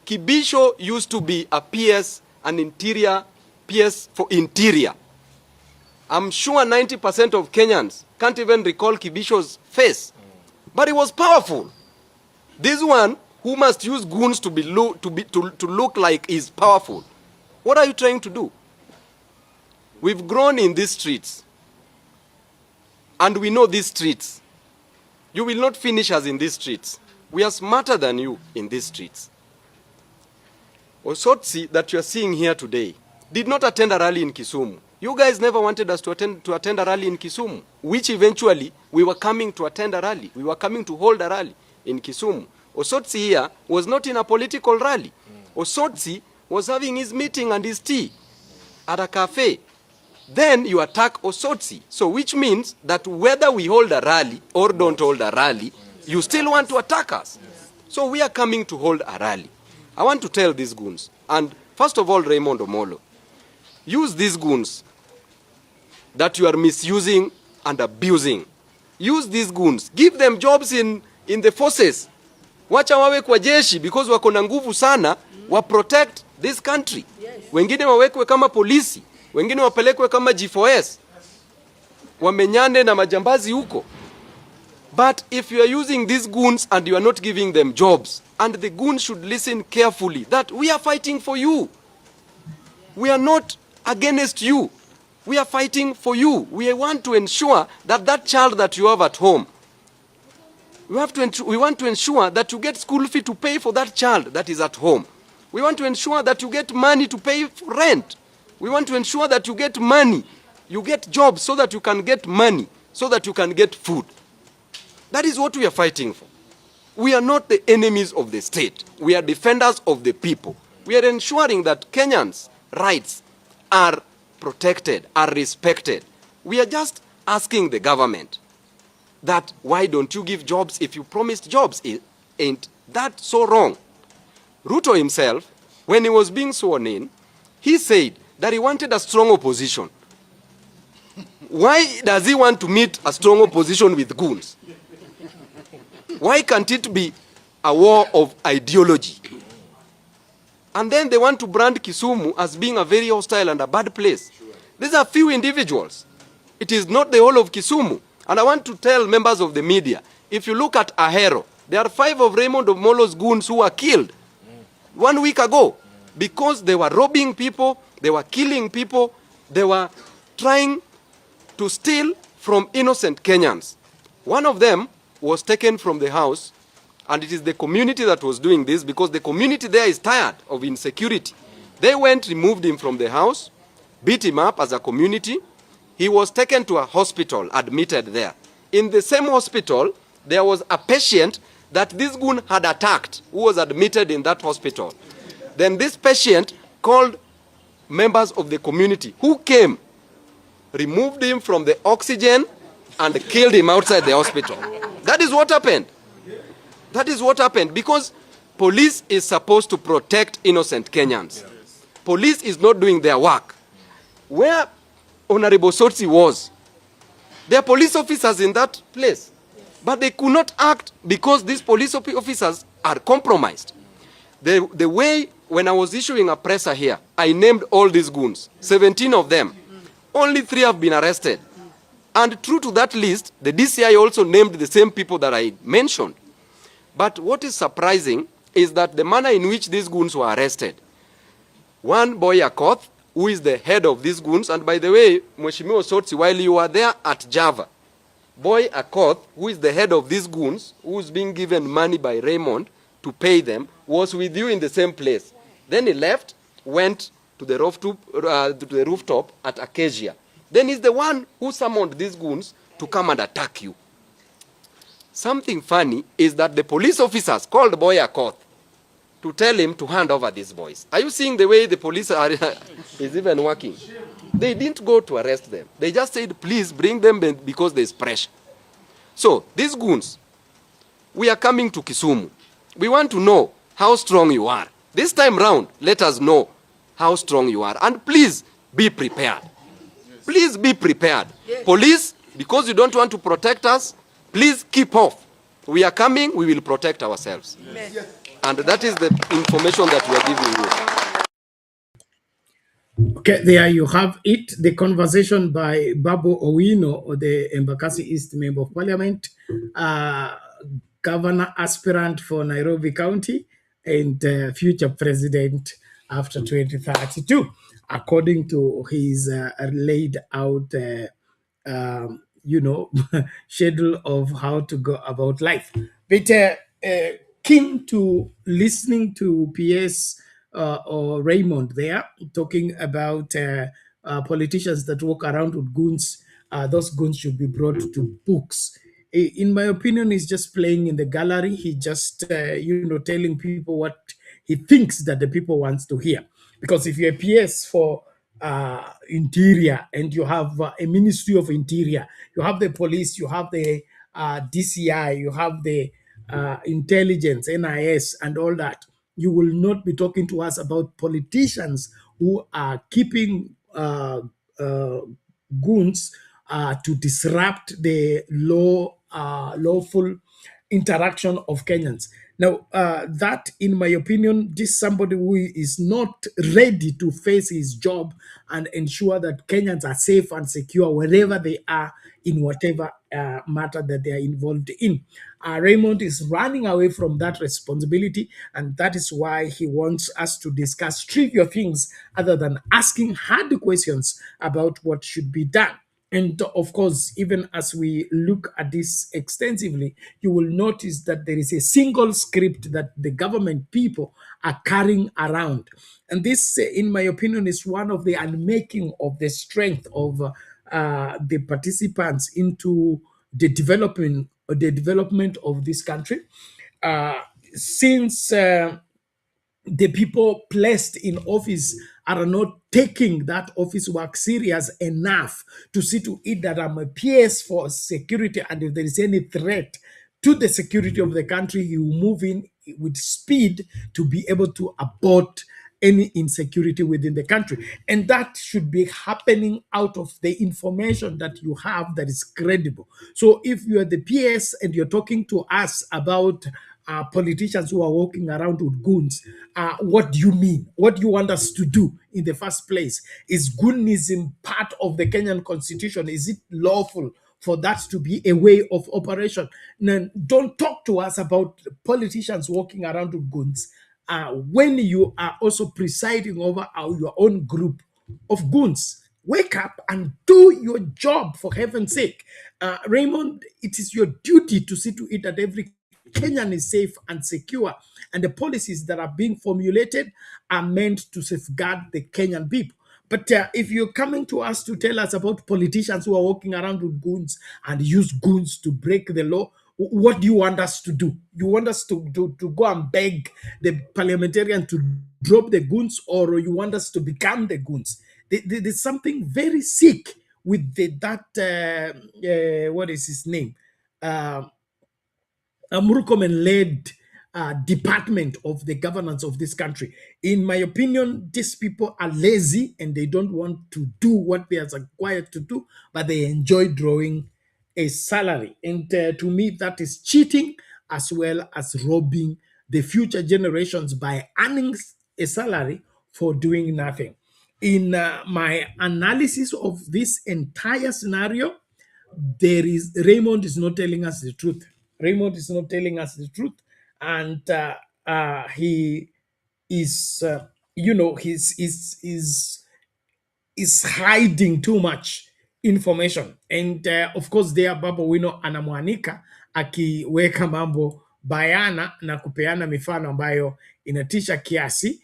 Kibisho used to be a PS, an interior PS for interior. I'm sure 90% of Kenyans can't even recall Kibisho's face, but he was powerful. This one who must use goons to look like he's powerful. What are you trying to do? We've grown in these streets, and we know these streets. You will not finish us in these streets. We are smarter than you in these streets. Osotsi that you are seeing here today did not attend a rally in Kisumu. You guys never wanted us to attend a rally in Kisumu, which eventually we were coming to attend a rally. We were coming to hold a rally in Kisumu. Osotsi here was not in a political rally. Osotsi was having his meeting and his tea at a cafe. Then you attack Osotsi. So which means that whether we hold a rally or don't hold a rally, you still want to attack us. So we are coming to hold a rally. I want to tell these goons, and first of all, Raymond Omolo, use these goons that you are misusing and abusing. Use these goons. Give them jobs in the forces. Wacha wawe kwa jeshi because wako na nguvu sana wa protect this country. Wengine wawekwe kama polisi. Wengine wapelekwe kama G4S. Wamenyane na majambazi huko. But if you are using these goons and you are not giving them jobs, and the goons should listen carefully that we are fighting for you. We are not against you. We are fighting for you. We want to ensure that that child that you have at home, we want to ensure that you get school fee to pay for that child that is at home. We want to ensure that you get money to pay for rent. We want to ensure that you get money, you get jobs so that you can get money, so that you can get food. That is what we are fighting for. We are not the enemies of the state. We are defenders of the people. We are ensuring that Kenyans' rights are protected, are respected. We are just asking the government that why don't you give jobs if you promised jobs? Ain't that so wrong? Ruto himself, when he was being sworn in, he said that he wanted a strong opposition. Why does he want to meet a strong opposition with goons? Why can't it be a war of ideology? And then they want to brand Kisumu as being a very hostile and a bad place. These are few individuals. It is not the whole of Kisumu. And I want to tell members of the media, if you look at Ahero, there are 5 of Raymond Omolo's goons who were killed 1 week ago because they were robbing people, they were killing people, they were trying to steal from innocent Kenyans. One of them was taken from the house, and it is the community that was doing this because the community there is tired of insecurity. They went, removed him from the house, beat him up as a community. He was taken to a hospital, admitted there. In the same hospital, there was a patient that this goon had attacked, who was admitted in that hospital. Then this patient called members of the community who came, removed him from the oxygen, and killed him outside the hospital. That is what happened. That is what happened, because police is supposed to protect innocent Kenyans. Police is not doing their work. Where Honorable Sotsi was, there are police officers in that place, but they could not act because these police officers are compromised. The way, when I was issuing a presser here, I named all these goons, 17 of them. Only 3 have been arrested. And true to that list, the DCI also named the same people that I mentioned. But what is surprising is that the manner in which these goons were arrested. One boy, Akoth, who is the head of these goons, and by the way, Mheshimiwa Sotsi, while you were there at Java, boy Akoth, who is the head of these goons, who is being given money by Raymond to pay them, was with you in the same place. Then he left, went to the rooftop at Acacia. Then he's the one who summoned these goons to come and attack you. Something funny is that the police officers called boy Akoth to tell him to hand over these boys. Are you seeing the way the police are is even working? They didn't go to arrest them. They just said, please bring them because there's pressure. So these goons, we are coming to Kisumu. We want to know how strong you are. This time round, let us know how strong you are. And please be prepared. Please be prepared. Police, because you don't want to protect us, please keep off. We are coming, we will protect ourselves. And that is the information that we are giving you. Okay, there you have it. The conversation by Babu Owino, or the Embakasi East Member of Parliament, Governor aspirant for Nairobi County, and future president after 2032, according to his laid out, schedule of how to go about life. But keen to listening to PS or Raymond there talking about politicians that walk around with goons. Those goons should be brought to books. In my opinion, he's just playing in the gallery. He just, telling people what he thinks that the people wants to hear. Because if you're a PS for Interior and you have a Ministry of Interior, you have the police, you have the DCI, you have the intelligence, NIS, and all that, you will not be talking to us about politicians who are keeping goons to disrupt the lawful interaction of Kenyans. Now, that, in my opinion, this somebody who is not ready to face his job and ensure that Kenyans are safe and secure wherever they are in whatever matter that they are involved in. Raymond is running away from that responsibility, and that is why he wants us to discuss trivial things other than asking hard questions about what should be done. And of course, even as we look at this extensively, you will notice that there is a single script that the government people are carrying around. And this, in my opinion, is one of the unmaking of the strength of the participants into the development of this country. Since the people placed in office are not taking that office work serious enough to see to it that I'm a PS for security, and if there is any threat to the security of the country, you move in with speed to be able to abort any insecurity within the country. And that should be happening out of the information that you have that is credible. So if you are the PS and you're talking to us about politicians who are walking around with goons, what do you mean? What do you want us to do in the first place? Is goonism part of the Kenyan constitution? Is it lawful for that to be a way of operation? Now, don't talk to us about politicians walking around with goons when you are also presiding over your own group of goons. Wake up and do your job, for heaven's sake. Raymond, it is your duty to see to it that every Kenyan is safe and secure, and the policies that are being formulated are meant to safeguard the Kenyan people. But if you're coming to us to tell us about politicians who are walking around with goons and use goons to break the law, what do you want us to do? You want us to go and beg the parliamentarian to drop the goons, or you want us to become the goons? There's something very sick with what is his name? Murkomen-led department of the governance of this country. In my opinion, these people are lazy and they don't want to do what they are required to do, but they enjoy drawing a salary. And to me, that is cheating as well as robbing the future generations by earning a salary for doing nothing. In my analysis of this entire scenario, Raymond is not telling us the truth. Raymond is not telling us the truth, and he is, is hiding too much information. And of course there Babu Wino anamwanika akiweka mambo bayana na kupeana mifano ambayo inatisha kiasi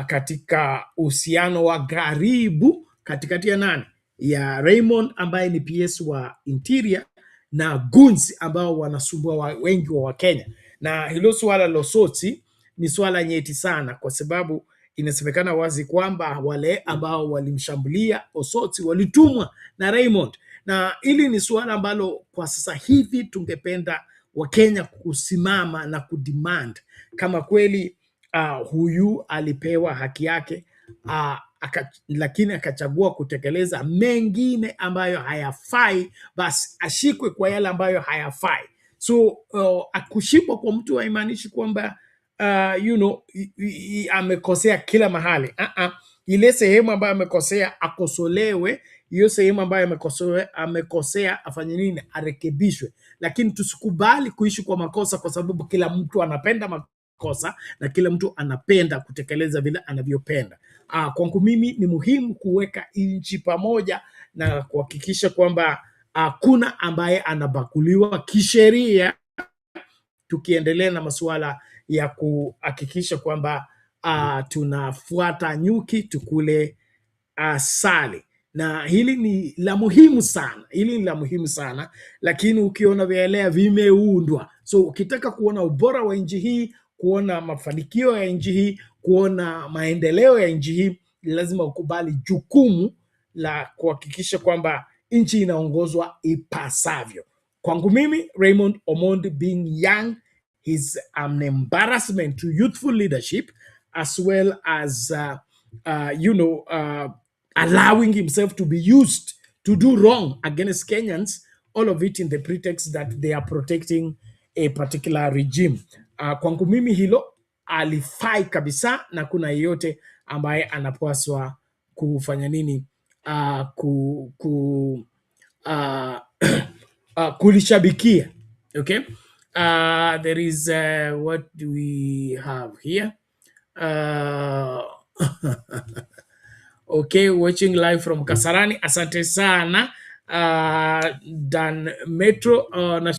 katika uhusiano wa karibu katikati ya nani, ya Raymond ambaye ni PS wa Interior na goons ambao wanasumbua wengi wa Wakenya. Na hilo swala la Osotsi ni swala nyeti sana, kwa sababu inasemekana wazi kwamba wale ambao walimshambulia Osotsi walitumwa na Raymond, na hili ni swala ambalo kwa sasa hivi tungependa Wakenya kusimama na kudemand kama kweli huyu alipewa haki yake, lakini akachagua kutekeleza mengine ambayo hayafai, basi ashikwe kwa yale ambayo hayafai. So akushikwa kwa mtu haimaanishi kwamba amekosea kila mahali. Ile sehemu ambayo amekosea akosolewe, hiyo sehemu ambayo amekosea afanye nini? Arekebishwe. Lakini tusikubali kuishi kwa makosa, kwa sababu kila mtu anapenda makosa na kila mtu anapenda kutekeleza vile anavyopenda. Kwangu mimi ni muhimu kuweka nchi pamoja na kuhakikisha kwamba hakuna ambaye anabakuliwa kisheria, tukiendelea na masuala ya kuhakikisha kwamba tunafuata nyuki tukule asali. Na hili ni la muhimu sana, lakini ukiona vielea vimeundwa. So ukitaka kuona ubora wa nchi hii, kuona mafanikio ya nchi hii, kuona maendeleo ya nchi hii, lazima ukubali jukumu la kuhakikisha kwamba nchi inaongozwa ipasavyo. Kwangu mimi, Raymond Omondi being young, he's an embarrassment to youthful leadership, as well as allowing himself to be used to do wrong against Kenyans, all of it in the pretext that they are protecting a particular regime. Kwangu mimi hilo alifai kabisa, na kuna yeyote ambaye anapaswa kufanya nini? Kulishabikia. Okay? There is what do we have here? Okay, watching live from Kasarani. Asante sana Dan Metro, na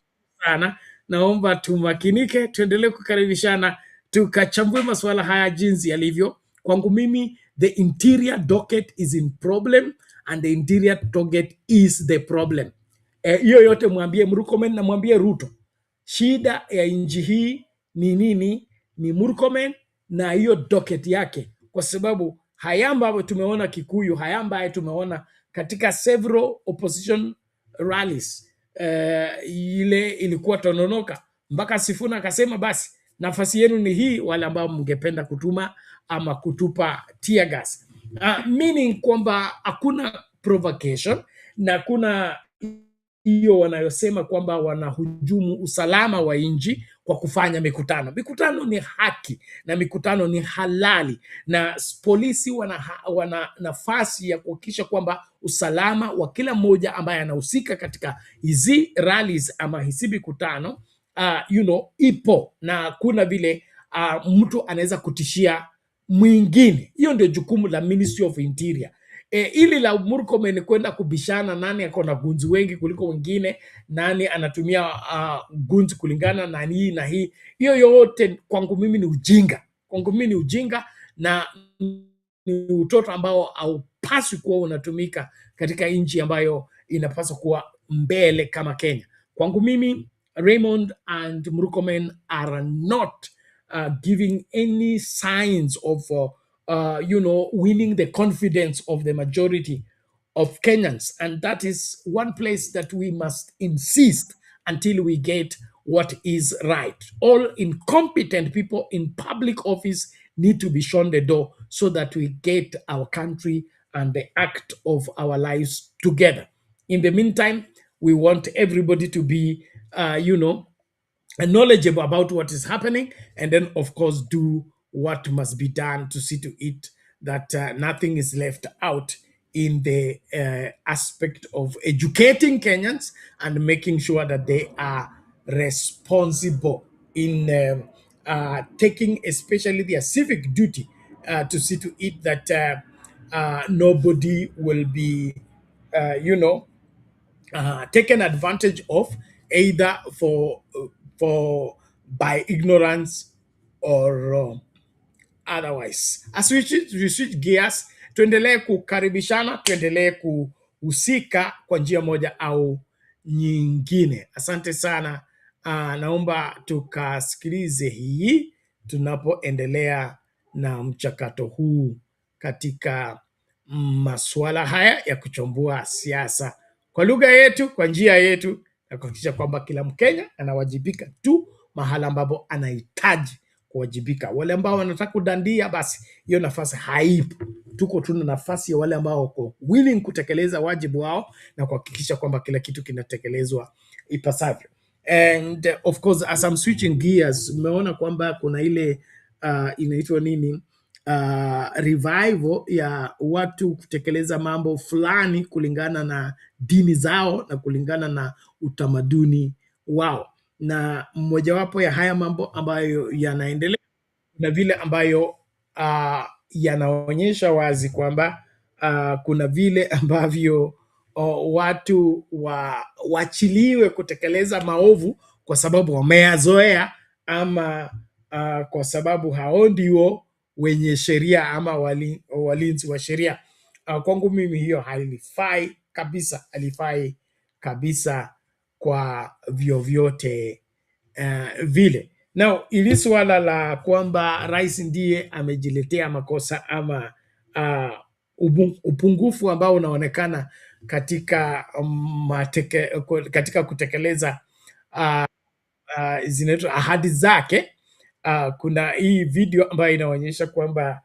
sana. Naomba tumakinike, tuendelee kukaribishana, tukachambue masuala haya jinsi yalivyo. Kwangu mimi, the interior docket is in problem and the interior docket is the problem. Hiyo yote mwambie Murkomen na mwambie Ruto. Shida ya nchi hii ni nini? Ni Murkomen na hiyo docket yake, kwa sababu haya ambayo tumeona Kikuyu, haya ambayo tumeona katika several opposition rallies, ile ilikuwa tononoka mpaka Sifuna akasema basi nafasi yenu ni hii, wale ambao mngependa kutuma ama kutupa tear gas. Meaning kwamba hakuna provocation na kuna hiyo wanayosema kwamba wanahujumu usalama wa nchi kwa kufanya mikutano. Mikutano ni haki na mikutano ni halali, na polisi wana nafasi ya kuhakikisha kwamba usalama wa kila mmoja ambaye anahusika katika hizi rallies ama hizi mikutano ipo, na kuna vile mtu anaweza kutishia mwingine. Hiyo ndio jukumu la Ministry of Interior. Ili la Murkomen kwenda kubishana nani ako na gunzi wengi kuliko wengine, nani anatumia gunzi kulingana na hii na hii, hiyo yote kwangu mimi ni ujinga. Kwangu mimi ni ujinga na ni utoto ambao haupaswi kuwa unatumika katika nchi ambayo inapaswa kuwa mbele kama Kenya. Kwangu mimi Raymond and Murkomen are not giving any signs of, winning the confidence of the majority of Kenyans. And that is one place that we must insist until we get what is right. All incompetent people in public office need to be shown the door so that we get our country and the act of our lives together. In the meantime, we want everybody to be, knowledgeable about what is happening, and then, of course, do what must be done to see to it that nothing is left out in the aspect of educating Kenyans and making sure that they are responsible in taking especially their civic duty to see to it that nobody will be, taken advantage of, either for by ignorance or otherwise. As we switch gears, tuendelee kukaribishana, tuendelee kuhusika kwa njia moja au nyingine. Asante sana. Naomba tukasikilize hii tunapoendelea na mchakato huu katika masuala haya ya kuchambua siasa kwa lugha yetu, kwa njia yetu, na kuhakikisha kwamba kila Mkenya anawajibika tu mahala ambapo anahitaji kuwajibika. Wale ambao wanataka kudandia, basi hiyo nafasi haipo. Tuko tuna nafasi ya wale ambao wako willing kutekeleza wajibu wao na kuhakikisha kwamba kila kitu kinatekelezwa ipasavyo. And of course, as I'm switching gears, umeona kwamba kuna ile inaitwa nini, revival ya watu kutekeleza mambo fulani kulingana na dini zao na kulingana na utamaduni wao, na mmojawapo ya haya mambo ambayo yanaendelea na vile ambayo yanaonyesha wazi kwamba kuna vile ambavyo watu wachiliwe kutekeleza maovu kwa sababu wameyazoea, ama kwa sababu hao ndio wenye sheria ama walinzi wa sheria. Kwangu mimi hiyo halifai kabisa, halifai kabisa kwa vyovyote vile. Now, ili swala la kwamba rais ndiye amejiletea makosa ama upungufu ambao unaonekana katika katika kutekeleza zinaitwa ahadi zake. Kuna hii video ambayo inaonyesha kwamba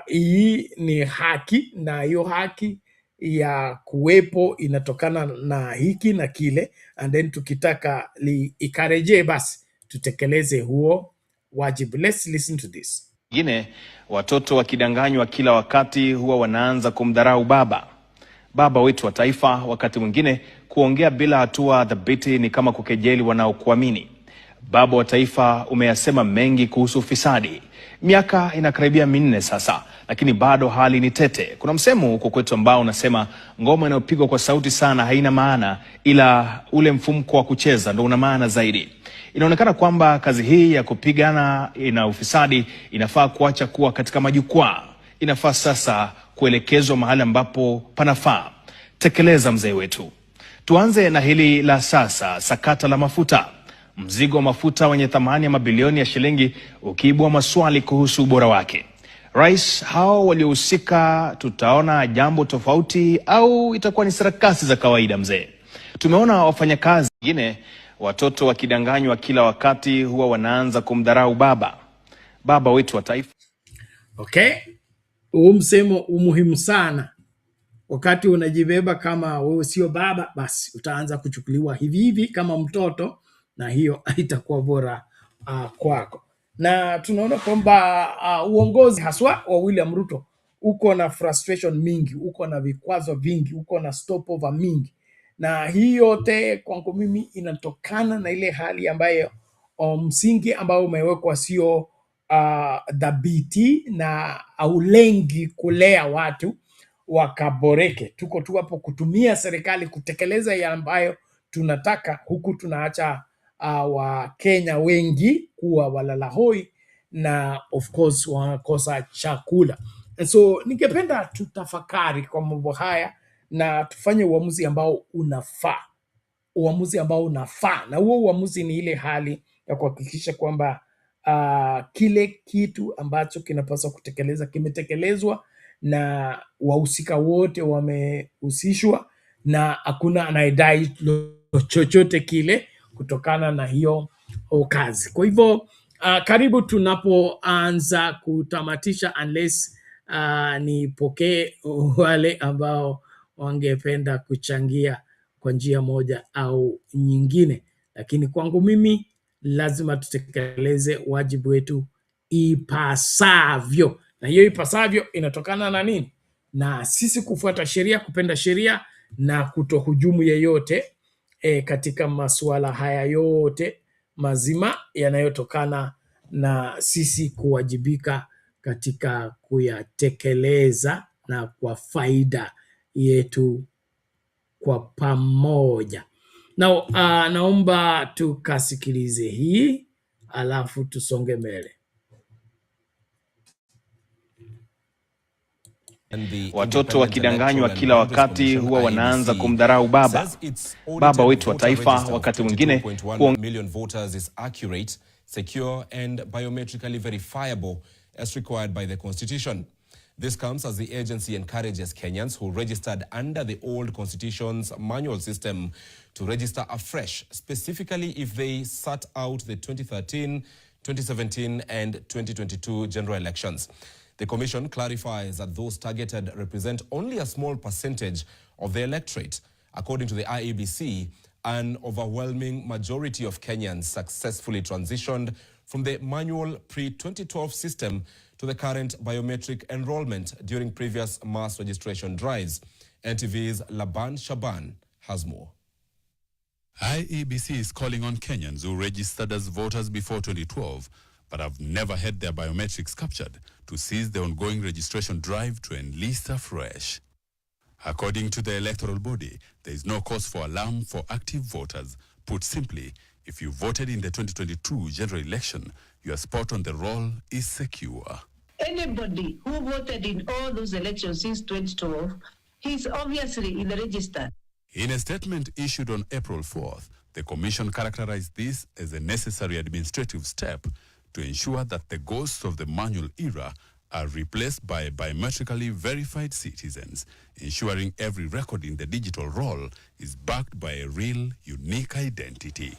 hii ni haki, na hiyo haki ya kuwepo inatokana na hiki na kile, and then tukitaka ikarejee, basi tutekeleze huo wajibu. Let's listen to this. Wengine watoto wakidanganywa kila wakati huwa wanaanza kumdharau baba wetu wa taifa. Wakati mwingine kuongea bila hatua dhabiti ni kama kukejeli wanaokuamini. Baba wa taifa, umeyasema mengi kuhusu ufisadi. Miaka inakaribia 4 sasa, lakini bado hali ni tete. Kuna msemo huko kwetu ambao unasema ngoma inayopigwa kwa sauti sana haina maana, ila ule mfumko wa kucheza ndio una maana zaidi. Inaonekana kwamba kazi hii ya kupigana na ufisadi inafaa kuacha kuwa katika majukwaa. Inafaa sasa kuelekezwa mahali ambapo panafaa. Tekeleza mzee wetu. Tuanze na hili la sasa, sakata la mafuta. Mzigo wa mafuta wenye thamani ya mabilioni ya shilingi ukiibua maswali kuhusu ubora wake. Rais, hao waliohusika tutaona jambo tofauti au itakuwa ni sarakasi za kawaida mzee? Tumeona wafanyakazi wengine, watoto wakidanganywa kila wakati huwa wanaanza kumdharau baba wetu wa taifa. Okay, huu msemo umuhimu sana. Wakati unajibeba kama wewe sio baba, basi utaanza kuchukuliwa hivi hivi kama mtoto, na hiyo haitakuwa bora kwako. Na tunaona kwamba uongozi haswa wa William Ruto uko na frustration mingi, uko na vikwazo vingi, uko na stopover mingi, na hii yote kwangu mimi inatokana na ile hali ambayo msingi ambao umewekwa sio dhabiti na aulengi kulea watu wakaboreke. Tuko tu hapo kutumia serikali kutekeleza ya ambayo tunataka, huku tunaacha Wakenya wengi kuwa walalahoi na of course wanakosa chakula. And so ningependa tutafakari kwa mambo haya na tufanye uamuzi ambao unafaa. uamuzi ambao unafaa, na huo uamuzi ni ile hali ya kuhakikisha kwamba kile kitu ambacho kinapaswa kutekeleza kimetekelezwa na wahusika wote wamehusishwa na hakuna anayedai chochote kile kutokana na hiyo kazi. Kwa hivyo karibu tunapoanza kutamatisha, unless nipokee wale ambao wangependa kuchangia kwa njia moja au nyingine, lakini kwangu mimi lazima tutekeleze wajibu wetu ipasavyo, na hiyo ipasavyo inatokana na nini? Na sisi kufuata sheria, kupenda sheria na kutohujumu yeyote katika masuala haya yote mazima yanayotokana na sisi kuwajibika katika kuyatekeleza na kwa faida yetu kwa pamoja. Na naomba tukasikilize hii alafu tusonge mbele. Watoto wakidanganywa kila wakati huwa wanaanza kumdharau baba. Baba wetu wa taifa wakati mwingine million voters is accurate, secure and biometrically verifiable as required by the Constitution. This comes as the agency encourages Kenyans who registered under the old Constitution's manual system to register afresh, specifically if they sat out the 2013, 2017 and 2022 general elections. The Commission clarifies that those targeted represent only a small percentage of the electorate. According to the IEBC, an overwhelming majority of Kenyans successfully transitioned from the manual pre-2012 system to the current biometric enrollment during previous mass registration drives. NTV's Laban Shaban has more. IEBC is calling on Kenyans who registered as voters before 2012 but have never had their biometrics captured to seize the ongoing registration drive to enlist afresh. According to the electoral body, there is no cause for alarm for active voters. Put simply, if you voted in the 2022 general election, your spot on the roll is secure. Anybody who voted in all those elections since 2012, he's obviously in the register. In a statement issued on April 4th, the Commission characterized this as a necessary administrative step to ensure that the ghosts of the manual era are replaced by biometrically verified citizens, ensuring every record in the digital roll is backed by a real, unique identity.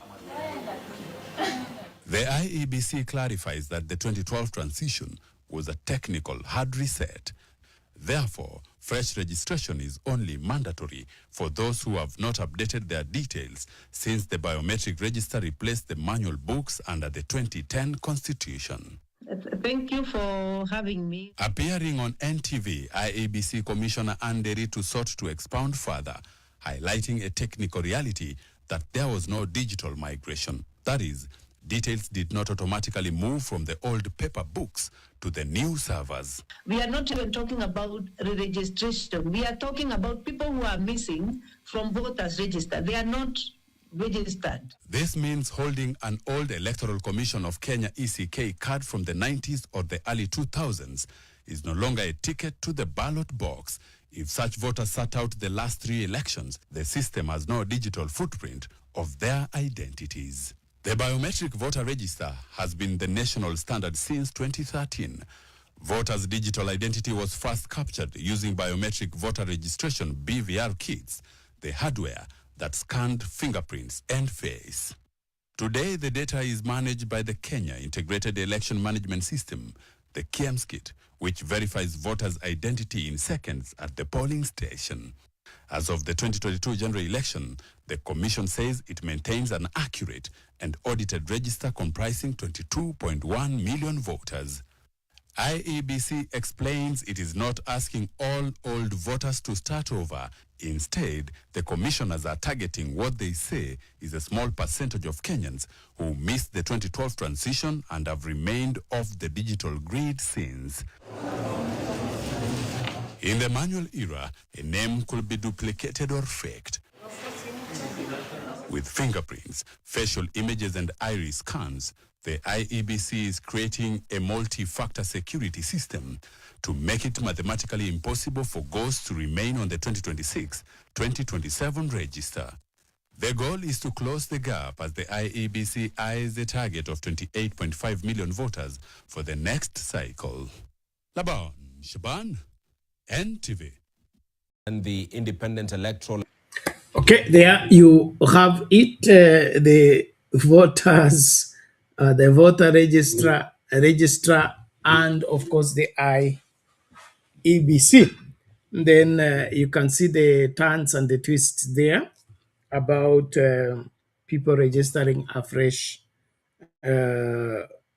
The IEBC clarifies that the 2012 transition was a technical hard reset. Therefore, fresh registration is only mandatory for those who have not updated their details since the biometric register replaced the manual books under the 2010 Constitution. Thank you for having me. Appearing on NTV, IEBC Commissioner Andere sought to expound further, highlighting a technical reality that there was no digital migration. That is, details did not automatically move from the old paper books to the new servers. We are not even talking about re-registration. We are talking about people who are missing from voters' register. They are not registered. This means holding an old Electoral Commission of Kenya ECK card from the 90s or the early 2000s is no longer a ticket to the ballot box. If such voters sat out the last 3 elections, the system has no digital footprint of their identities. The biometric voter register has been the national standard since 2013. Voters' digital identity was first captured using biometric voter registration BVR kits, the hardware that scanned fingerprints and face. Today, the data is managed by the Kenya Integrated Election Management System, the KIEMS kit, which verifies voters' identity in seconds at the polling station. As of the 2022 general election, the Commission says it maintains an accurate and audited register comprising 22.1 million voters. IEBC explains it is not asking all old voters to start over. Instead, the commissioners are targeting what they say is a small percentage of Kenyans who missed the 2012 transition and have remained off the digital grid since. In the manual era, a name could be duplicated or faked. With fingerprints, facial images and iris scans, the IEBC is creating a multi-factor security system to make it mathematically impossible for ghosts to remain on the 2026-2027 register. The goal is to close the gap as the IEBC eyes a target of 28.5 million voters for the next cycle. Laban Shaban, NTV. And the Independent Electoral. Okay, there you have it. The voters, the voter registrar, and of course the IEBC. Then you can see the turns and the twists there about people registering afresh,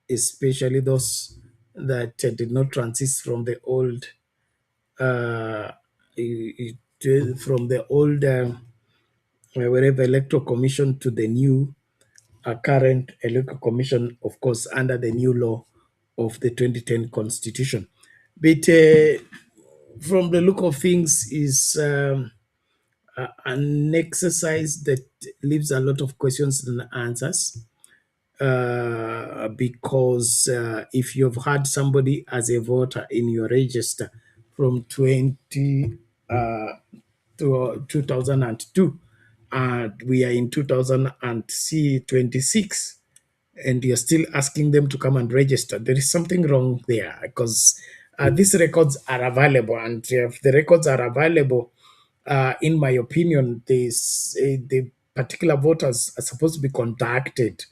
especially those that did not transit from the old, wherever electoral commission to the new current electoral commission, of course, under the new law of the 2010 constitution. But from the look of things, is an exercise that leaves a lot of questions and answers. Because if you've had somebody as a voter in your register from 2002, and we are in 2026, and you're still asking them to come and register, there is something wrong there, because these records are available, and if the records are available, in my opinion, the particular voters are supposed to be contacted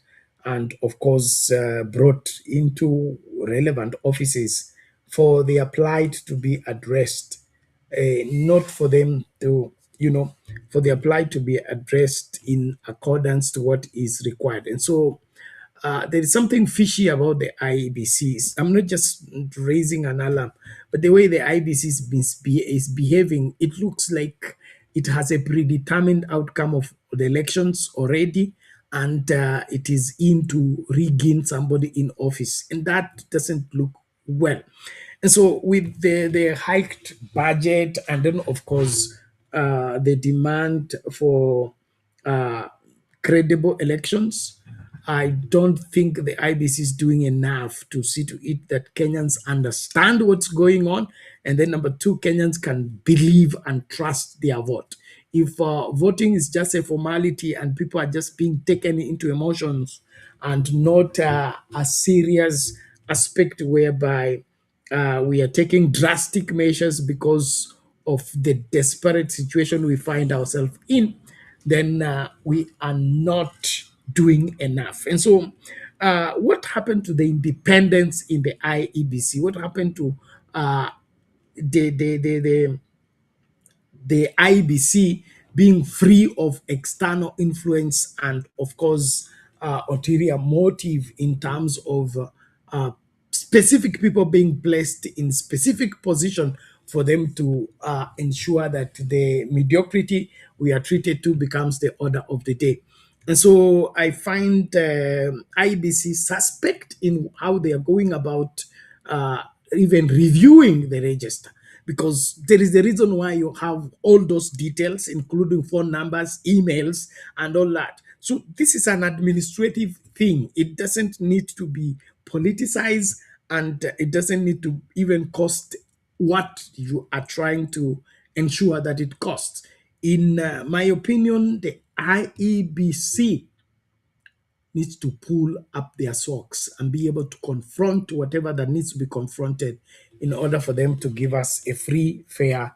and, of course, brought into relevant offices for the applied to be addressed, not for them to, for the applied to be addressed in accordance to what is required. And so there is something fishy about the IEBCs. I'm not just raising an alarm, but the way the IEBC is behaving, it looks like it has a predetermined outcome of the elections already, and it is in to regain somebody in office, and that doesn't look well. And so with the hiked budget, and then of course the demand for credible elections, I don't think the IBC is doing enough to see to it that Kenyans understand what's going on. And then number two, Kenyans can believe and trust their vote. If voting is just a formality and people are just being taken into emotions and not a serious aspect whereby we are taking drastic measures because of the desperate situation we find ourselves in, then we are not doing enough. And so, what happened to the independence in the IEBC? What happened to the IEBC being free of external influence and, of course, ulterior motive in terms of specific people being placed in specific position for them to ensure that the mediocrity we are treated to becomes the order of the day? And so I find IBC suspect in how they are going about even reviewing the register, because there is the reason why you have all those details, including phone numbers, emails, and all that. So this is an administrative thing. It doesn't need to be politicized, and it doesn't need to even cost what you are trying to ensure that it costs. In my opinion, the IEBC needs to pull up their socks and be able to confront whatever that needs to be confronted in order for them to give us a free, fair,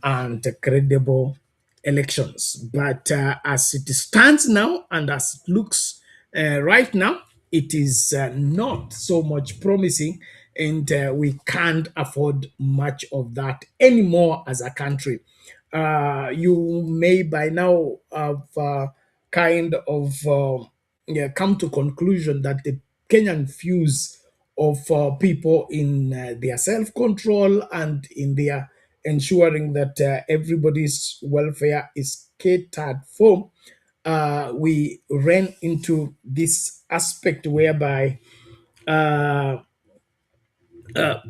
and credible elections. But as it stands now and as it looks right now, it is not so much promising, and we can't afford much of that anymore as a country. You may by now have kind of come to conclusion that the Kenyan views of people in their self-control and in their ensuring that everybody's welfare is catered for, we ran into this aspect whereby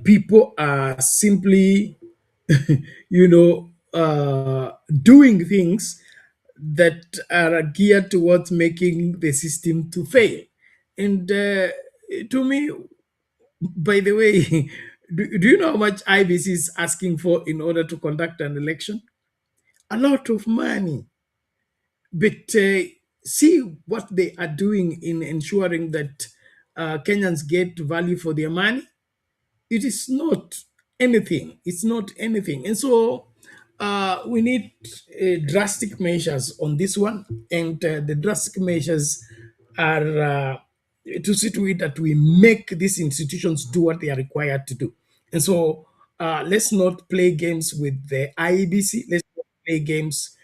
people are simply, doing things that are geared towards making the system to fail. And to me, by the way, do you know how much IBC is asking for in order to conduct an election? A lot of money. But see what they are doing in ensuring that Kenyans get value for their money. It is not anything. It's not anything. And so we need drastic measures on this one. And the drastic measures are to see to it that we make these institutions do what they are required to do. And so let's not play games with the IEBC. Let's not play games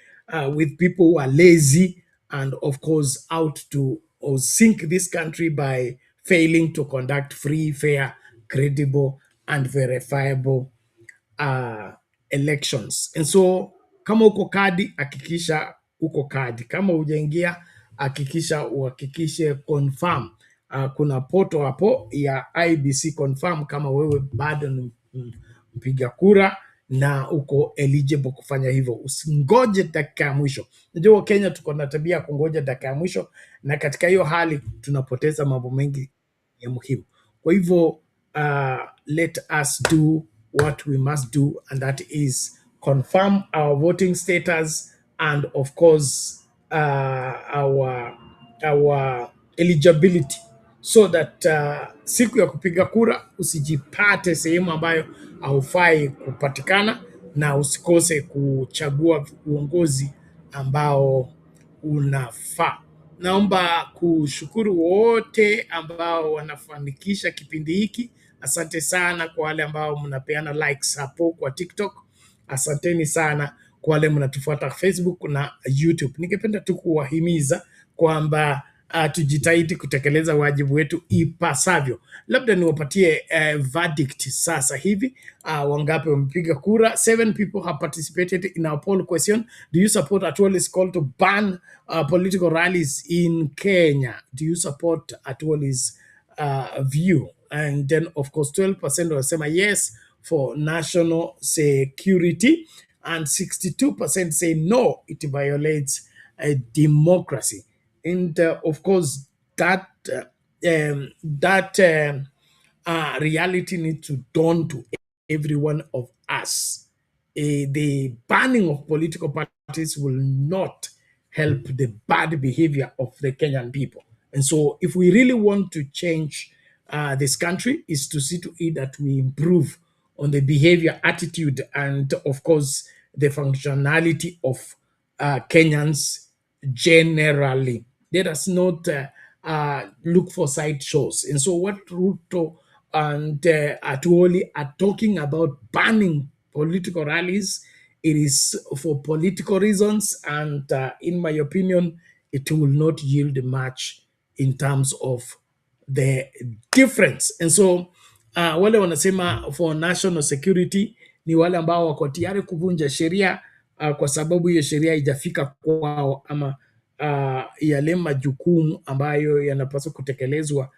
with people who are lazy and, of course, out to sink this country by failing to conduct free, fair, credible, and verifiable elections. And so kama uko kadi, hakikisha uko kadi. Kama hujaingia, hakikisha uhakikishe confirm. Kuna poto hapo ya IBC confirm kama wewe bado ni mpiga kura na uko eligible kufanya hivyo. Usingoje dakika ya mwisho. Najua Kenya tuko na tabia kungoja dakika ya mwisho, na katika hiyo hali tunapoteza mambo mengi ya muhimu. Kwa hivyo let us do what we must do, and that is confirm our voting status and, of course, our eligibility, so that siku ya kupiga kura usijipate sehemu ambayo haufai kupatikana na usikose kuchagua uongozi ambao unafaa. Naomba kushukuru wote ambao wanafanikisha kipindi hiki. Asante sana kwa wale ambao mnapeana likes hapo kwa TikTok. Asanteni sana kwa wale mnatufuata Facebook na YouTube. Ningependa tu kuwahimiza kwamba tujitahidi kutekeleza wajibu wetu ipasavyo. Labda niwapatie verdict sasa hivi. Wangapi wamepiga kura? 7 people have participated in our poll question. Do you support Atwoli's call to ban political rallies in Kenya? Do you support Atwoli's view? And then, of course, 12% wasema yes for national security, and 62% say no, it violates democracy. And of course, that reality needs to dawn to every one of us. The banning of political parties will not help the bad behavior of the Kenyan people. And so if we really want to change this country, is to see to it that we improve on the behavior, attitude, and, of course, the functionality of Kenyans generally. Let us not look for side shows. And so what Ruto and Atwoli are talking about banning political rallies, it is for political reasons, and in my opinion, it will not yield much in terms of the difference. And so wale wanasema for national security ni wale ambao wako tayari kuvunja sheria kwa sababu hiyo sheria haijafika kwao, ama yale majukumu ambayo yanapaswa kutekelezwa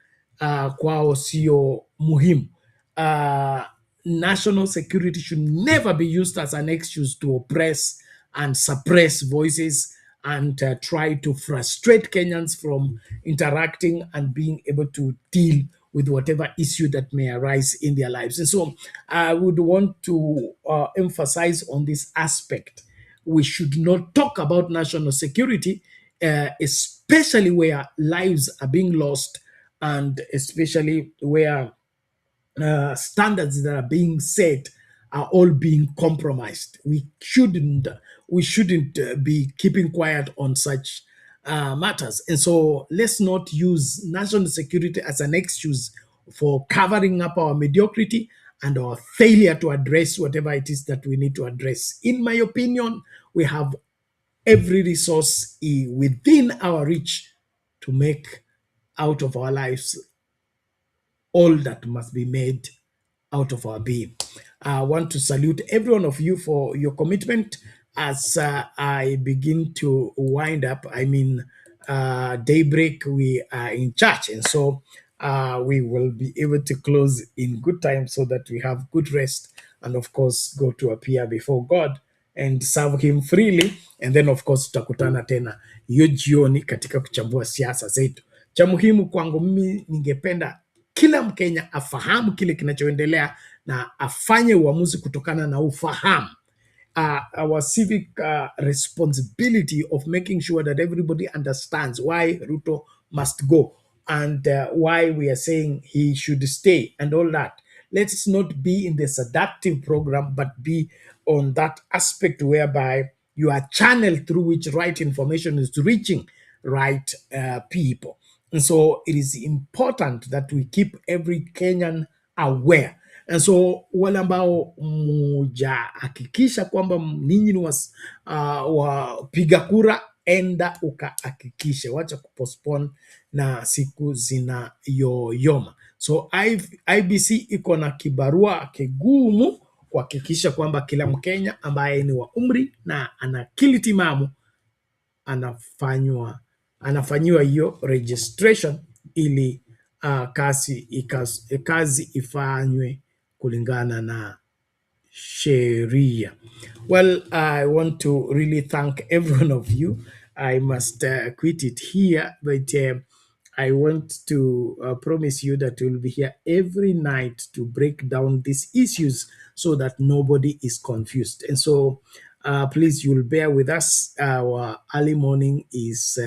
kwao sio muhimu. National security should never be used as an excuse to oppress and suppress voices and try to frustrate Kenyans from interacting and being able to deal with whatever issue that may arise in their lives. And so I would want to emphasize on this aspect. We should not talk about national security, especially where lives are being lost, and especially where standards that are being set are all being compromised. We shouldn't be keeping quiet on such matters. And so let's not use national security as an excuse for covering up our mediocrity and our failure to address whatever it is that we need to address. In my opinion, we have every resource within our reach to make out of our lives all that must be made out of our being. I want to salute every one of you for your commitment as I begin to wind up. I mean, daybreak, we are in church, and so we will be able to close in good time so that we have good rest and, of course, go to appear before God and serve him freely. And then, of course, tutakutana tena hiyo jioni katika kuchambua siasa zetu. Cha muhimu kwangu mimi, ningependa kila Mkenya afahamu kile kinachoendelea na afanye uamuzi kutokana na ufahamu. our civic responsibility of making sure that everybody understands why Ruto must go and why we are saying he should stay and all that. Let's not be in the seductive program, but be on that aspect whereby you are channeled through which right information is reaching right people. And so it is important that we keep every Kenyan aware. And so wale ambao mujahakikisha kwamba ninyi ni wapiga kura, enda ukahakikishe, wacha kupostpone na siku zinayoyoma. So IBC iko na kibarua kigumu kuhakikisha kwamba kila Mkenya ambaye ni wa umri na ana akili timamu anafanyiwa hiyo registration ili kazi ifanywe kulingana na sheria. Well, I want to really thank every one of you. I must quit it here, but I want to promise you that we'll be here every night to break down these issues so that nobody is confused. And so please, you'll bear with us. Our early morning is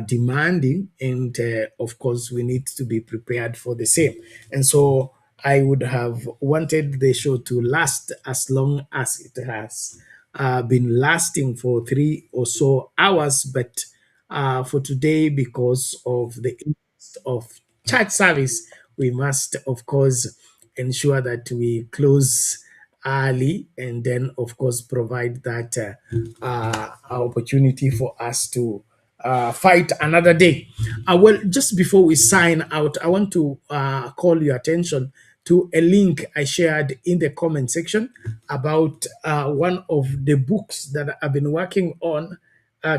demanding, and of course, we need to be prepared for the same. And so I would have wanted the show to last as long as it has been lasting for 3 or so hours, but for today, because of the interest of church service, we must, of course, ensure that we close early and then, of course, provide that opportunity for us to fight another day. Well, just before we sign out, I want to call your attention to a link I shared in the comment section about one of the books that I've been working on,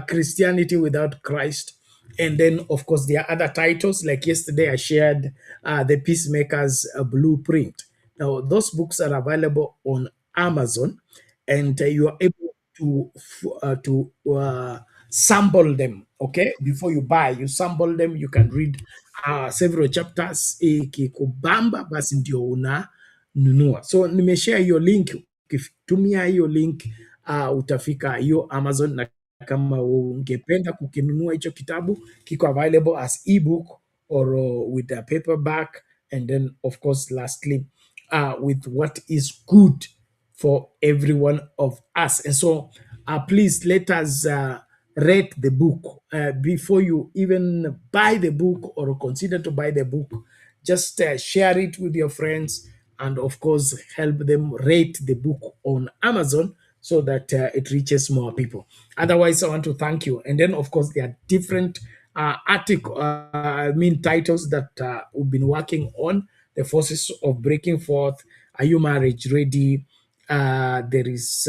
Christianity Without Christ. And then, of course, there are other titles. Like yesterday, I shared The Peacemaker's Blueprint. Now, those books are available on Amazon, and you are able to sample them. Okay, before you buy, you sample them. You can read several chapters. Ikikubamba basi ndio unanunua. So nimeshare hiyo link. Ukitumia hiyo link utafika hiyo Amazon, na kama ungependa kukinunua hicho kitabu, kiko available as ebook or with a paperback, and then of course lastly with what is good for every one of us. And so please let us rate the book before you even buy the book or consider to buy the book. Just share it with your friends, and of course help them rate the book on Amazon so that it reaches more people. Otherwise, I want to thank you. And then, of course, there are different titles that we've been working on. The Forces of Breaking Forth, Are You Marriage Ready? There is,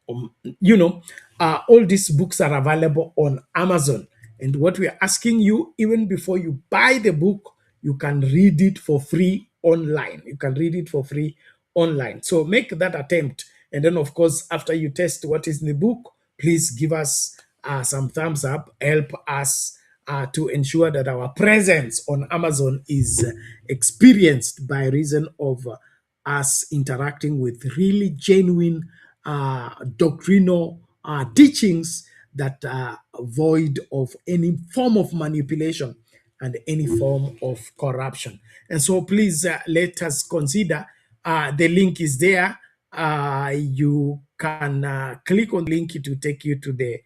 all these books are available on Amazon. And what we are asking you, even before you buy the book, you can read it for free online. You can read it for free online. So make that attempt. And then, of course, after you test what is in the book, please give us some thumbs up. Help us to ensure that our presence on Amazon is experienced by reason of us interacting with really genuine doctrinal teachings that are void of any form of manipulation and any form of corruption. And so please let us consider, the link is there. You can click on the link to take you to the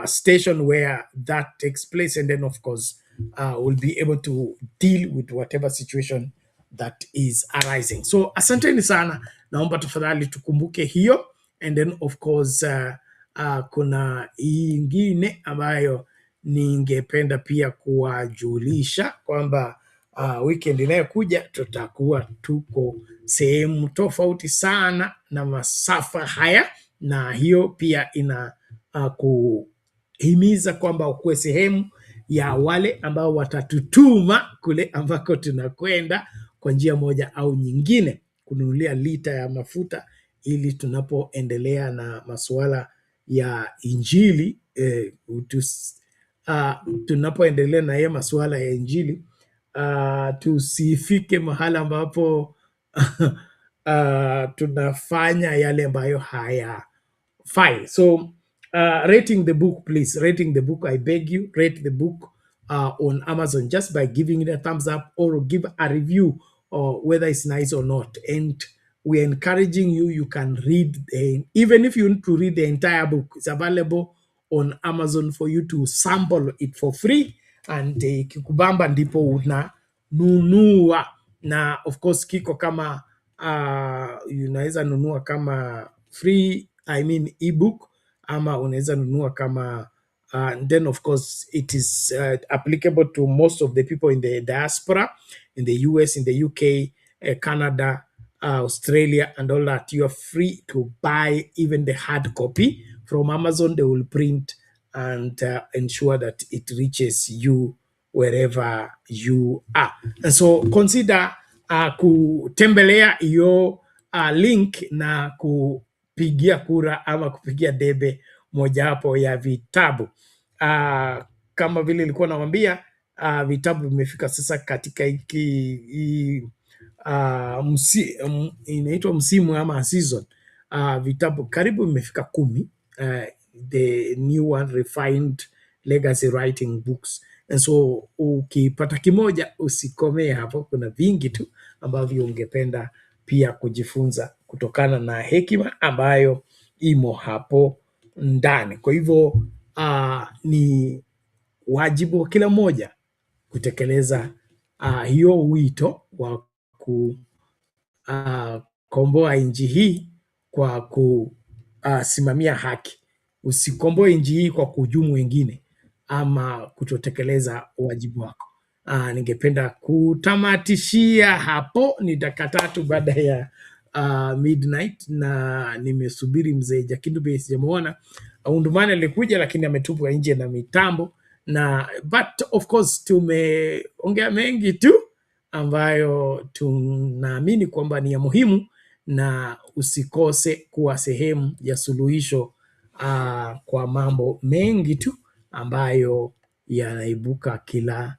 station where that takes place, and then of course we'll be able to deal with whatever situation that is arising. So asanteni sana, naomba tafadhali tukumbuke hiyo, and then of course kuna ingine ambayo ningependa pia kuwajulisha kwamba weekend inayokuja tutakuwa tuko sehemu tofauti sana na masafa haya, na hiyo pia ina kuhimiza kwamba ukuwe sehemu ya wale ambao watatutuma kule ambako tunakwenda kwa njia moja au nyingine, kununulia lita ya mafuta ili tunapoendelea na masuala ya injili tunapoendelea na hiyo masuala ya injili tusifike mahala ambapo tunafanya yale ambayo hayafai. So rating the book, please. Rating the book, I beg you, rate the book on Amazon just by giving it a thumbs up or give a review or whether it's nice or not. And we're encouraging you, you can read, even if you want to read the entire book, it's available on Amazon for you to sample it for free. And kikubamba ndipo unanunua. Na of course kiko kama unaweza nunua kama free, I mean ebook, ama unaweza nunua kama then of course it is applicable to most of the people in the diaspora, in the US, in the UK, Canada, Australia, and all that. You are free to buy even the hard copy from Amazon. They will print and ensure that it reaches you wherever you are. And so consider kutembelea hiyo link na kupigia kura ama kupigia debe mojawapo ya vitabu. Kama vile nilikuwa nawaambia, vitabu vimefika sasa katika inaitwa msimu ama season. Vitabu karibu vimefika 10, the new one, refined legacy writing books. And so ukipata kimoja usikomee hapo, kuna vingi tu ambavyo ungependa pia kujifunza kutokana na hekima ambayo imo hapo ndani. Kwa hivyo ni wajibu wa kila mmoja kutekeleza hiyo wito wa kukomboa nchi hii kwa kusimamia haki. Usikomboe nchi hii kwa kuhujumu wengine ama kutotekeleza wajibu wako. Ningependa kutamatishia hapo. Ni dakika 3 baada ya midnight na nimesubiri mzee Jakindube, sijamuona. Undumane alikuja lakini ametupwa nje na mitambo, na but of course tumeongea mengi tu ambayo tunaamini kwamba ni ya muhimu, na usikose kuwa sehemu ya suluhisho kwa mambo mengi tu ambayo yanaibuka kila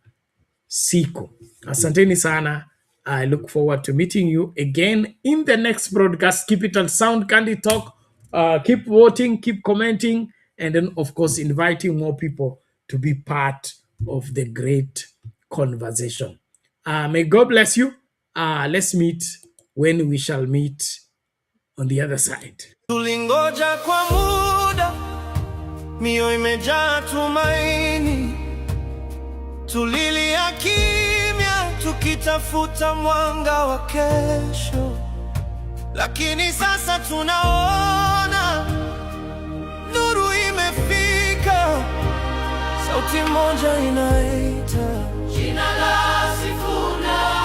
siku. Asanteni sana. I look forward to meeting you again in the next broadcast. Keep it on Sound Candy Talk. Keep voting, keep commenting, and then of course inviting more people to be part of the great conversation. May God bless you. Let's meet when we shall meet on the other side. Tulingoja kwa muda, mioyo imejaa tumaini, tulilia kimya tukitafuta mwanga wa kesho, lakini sasa tunaona nuru imefika, sauti moja inaita jina la Sifuna.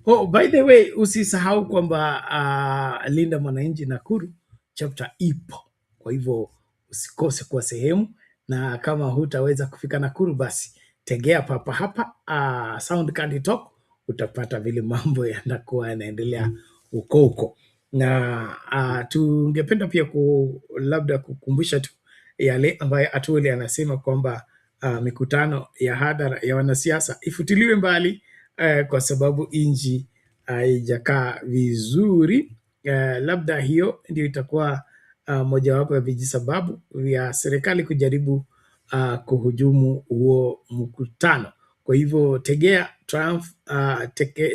Oh, by the way, usisahau kwamba Linda Mwananchi Nakuru chapter ipo. Kwa hivyo usikose kwa sehemu, na kama hutaweza kufika Nakuru basi tegea papa hapa Sound Candy Talk, utapata vile mambo yanakuwa yanaendelea huko. Na tungependa pia labda kukumbusha tu yale ambayo Atwoli anasema kwamba mikutano ya hadhara ya wanasiasa ifutiliwe mbali kwa sababu nchi haijakaa vizuri. Labda hiyo ndio itakuwa mojawapo ya vijisababu vya serikali kujaribu kuhujumu huo mkutano. Kwa hivyo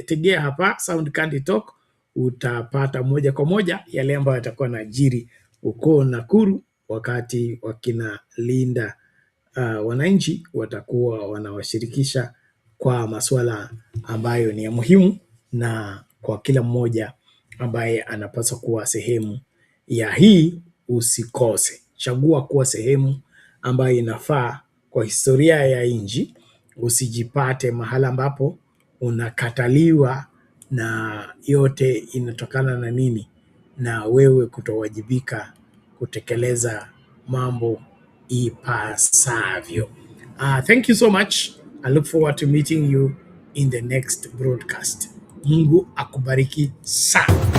tegea hapa Sound Candy Talk, utapata moja kwa moja yale ambayo yatakuwa najiri huko Nakuru, wakati wakina Linda wananchi watakuwa wanawashirikisha kwa masuala ambayo ni ya muhimu, na kwa kila mmoja ambaye anapaswa kuwa sehemu ya hii. Usikose, chagua kuwa sehemu ambayo inafaa kwa historia ya nchi, usijipate mahala ambapo unakataliwa na yote inatokana na nini? Na wewe kutowajibika kutekeleza mambo ipasavyo. Thank you so much. I look forward to meeting you in the next broadcast. Mungu akubariki sana.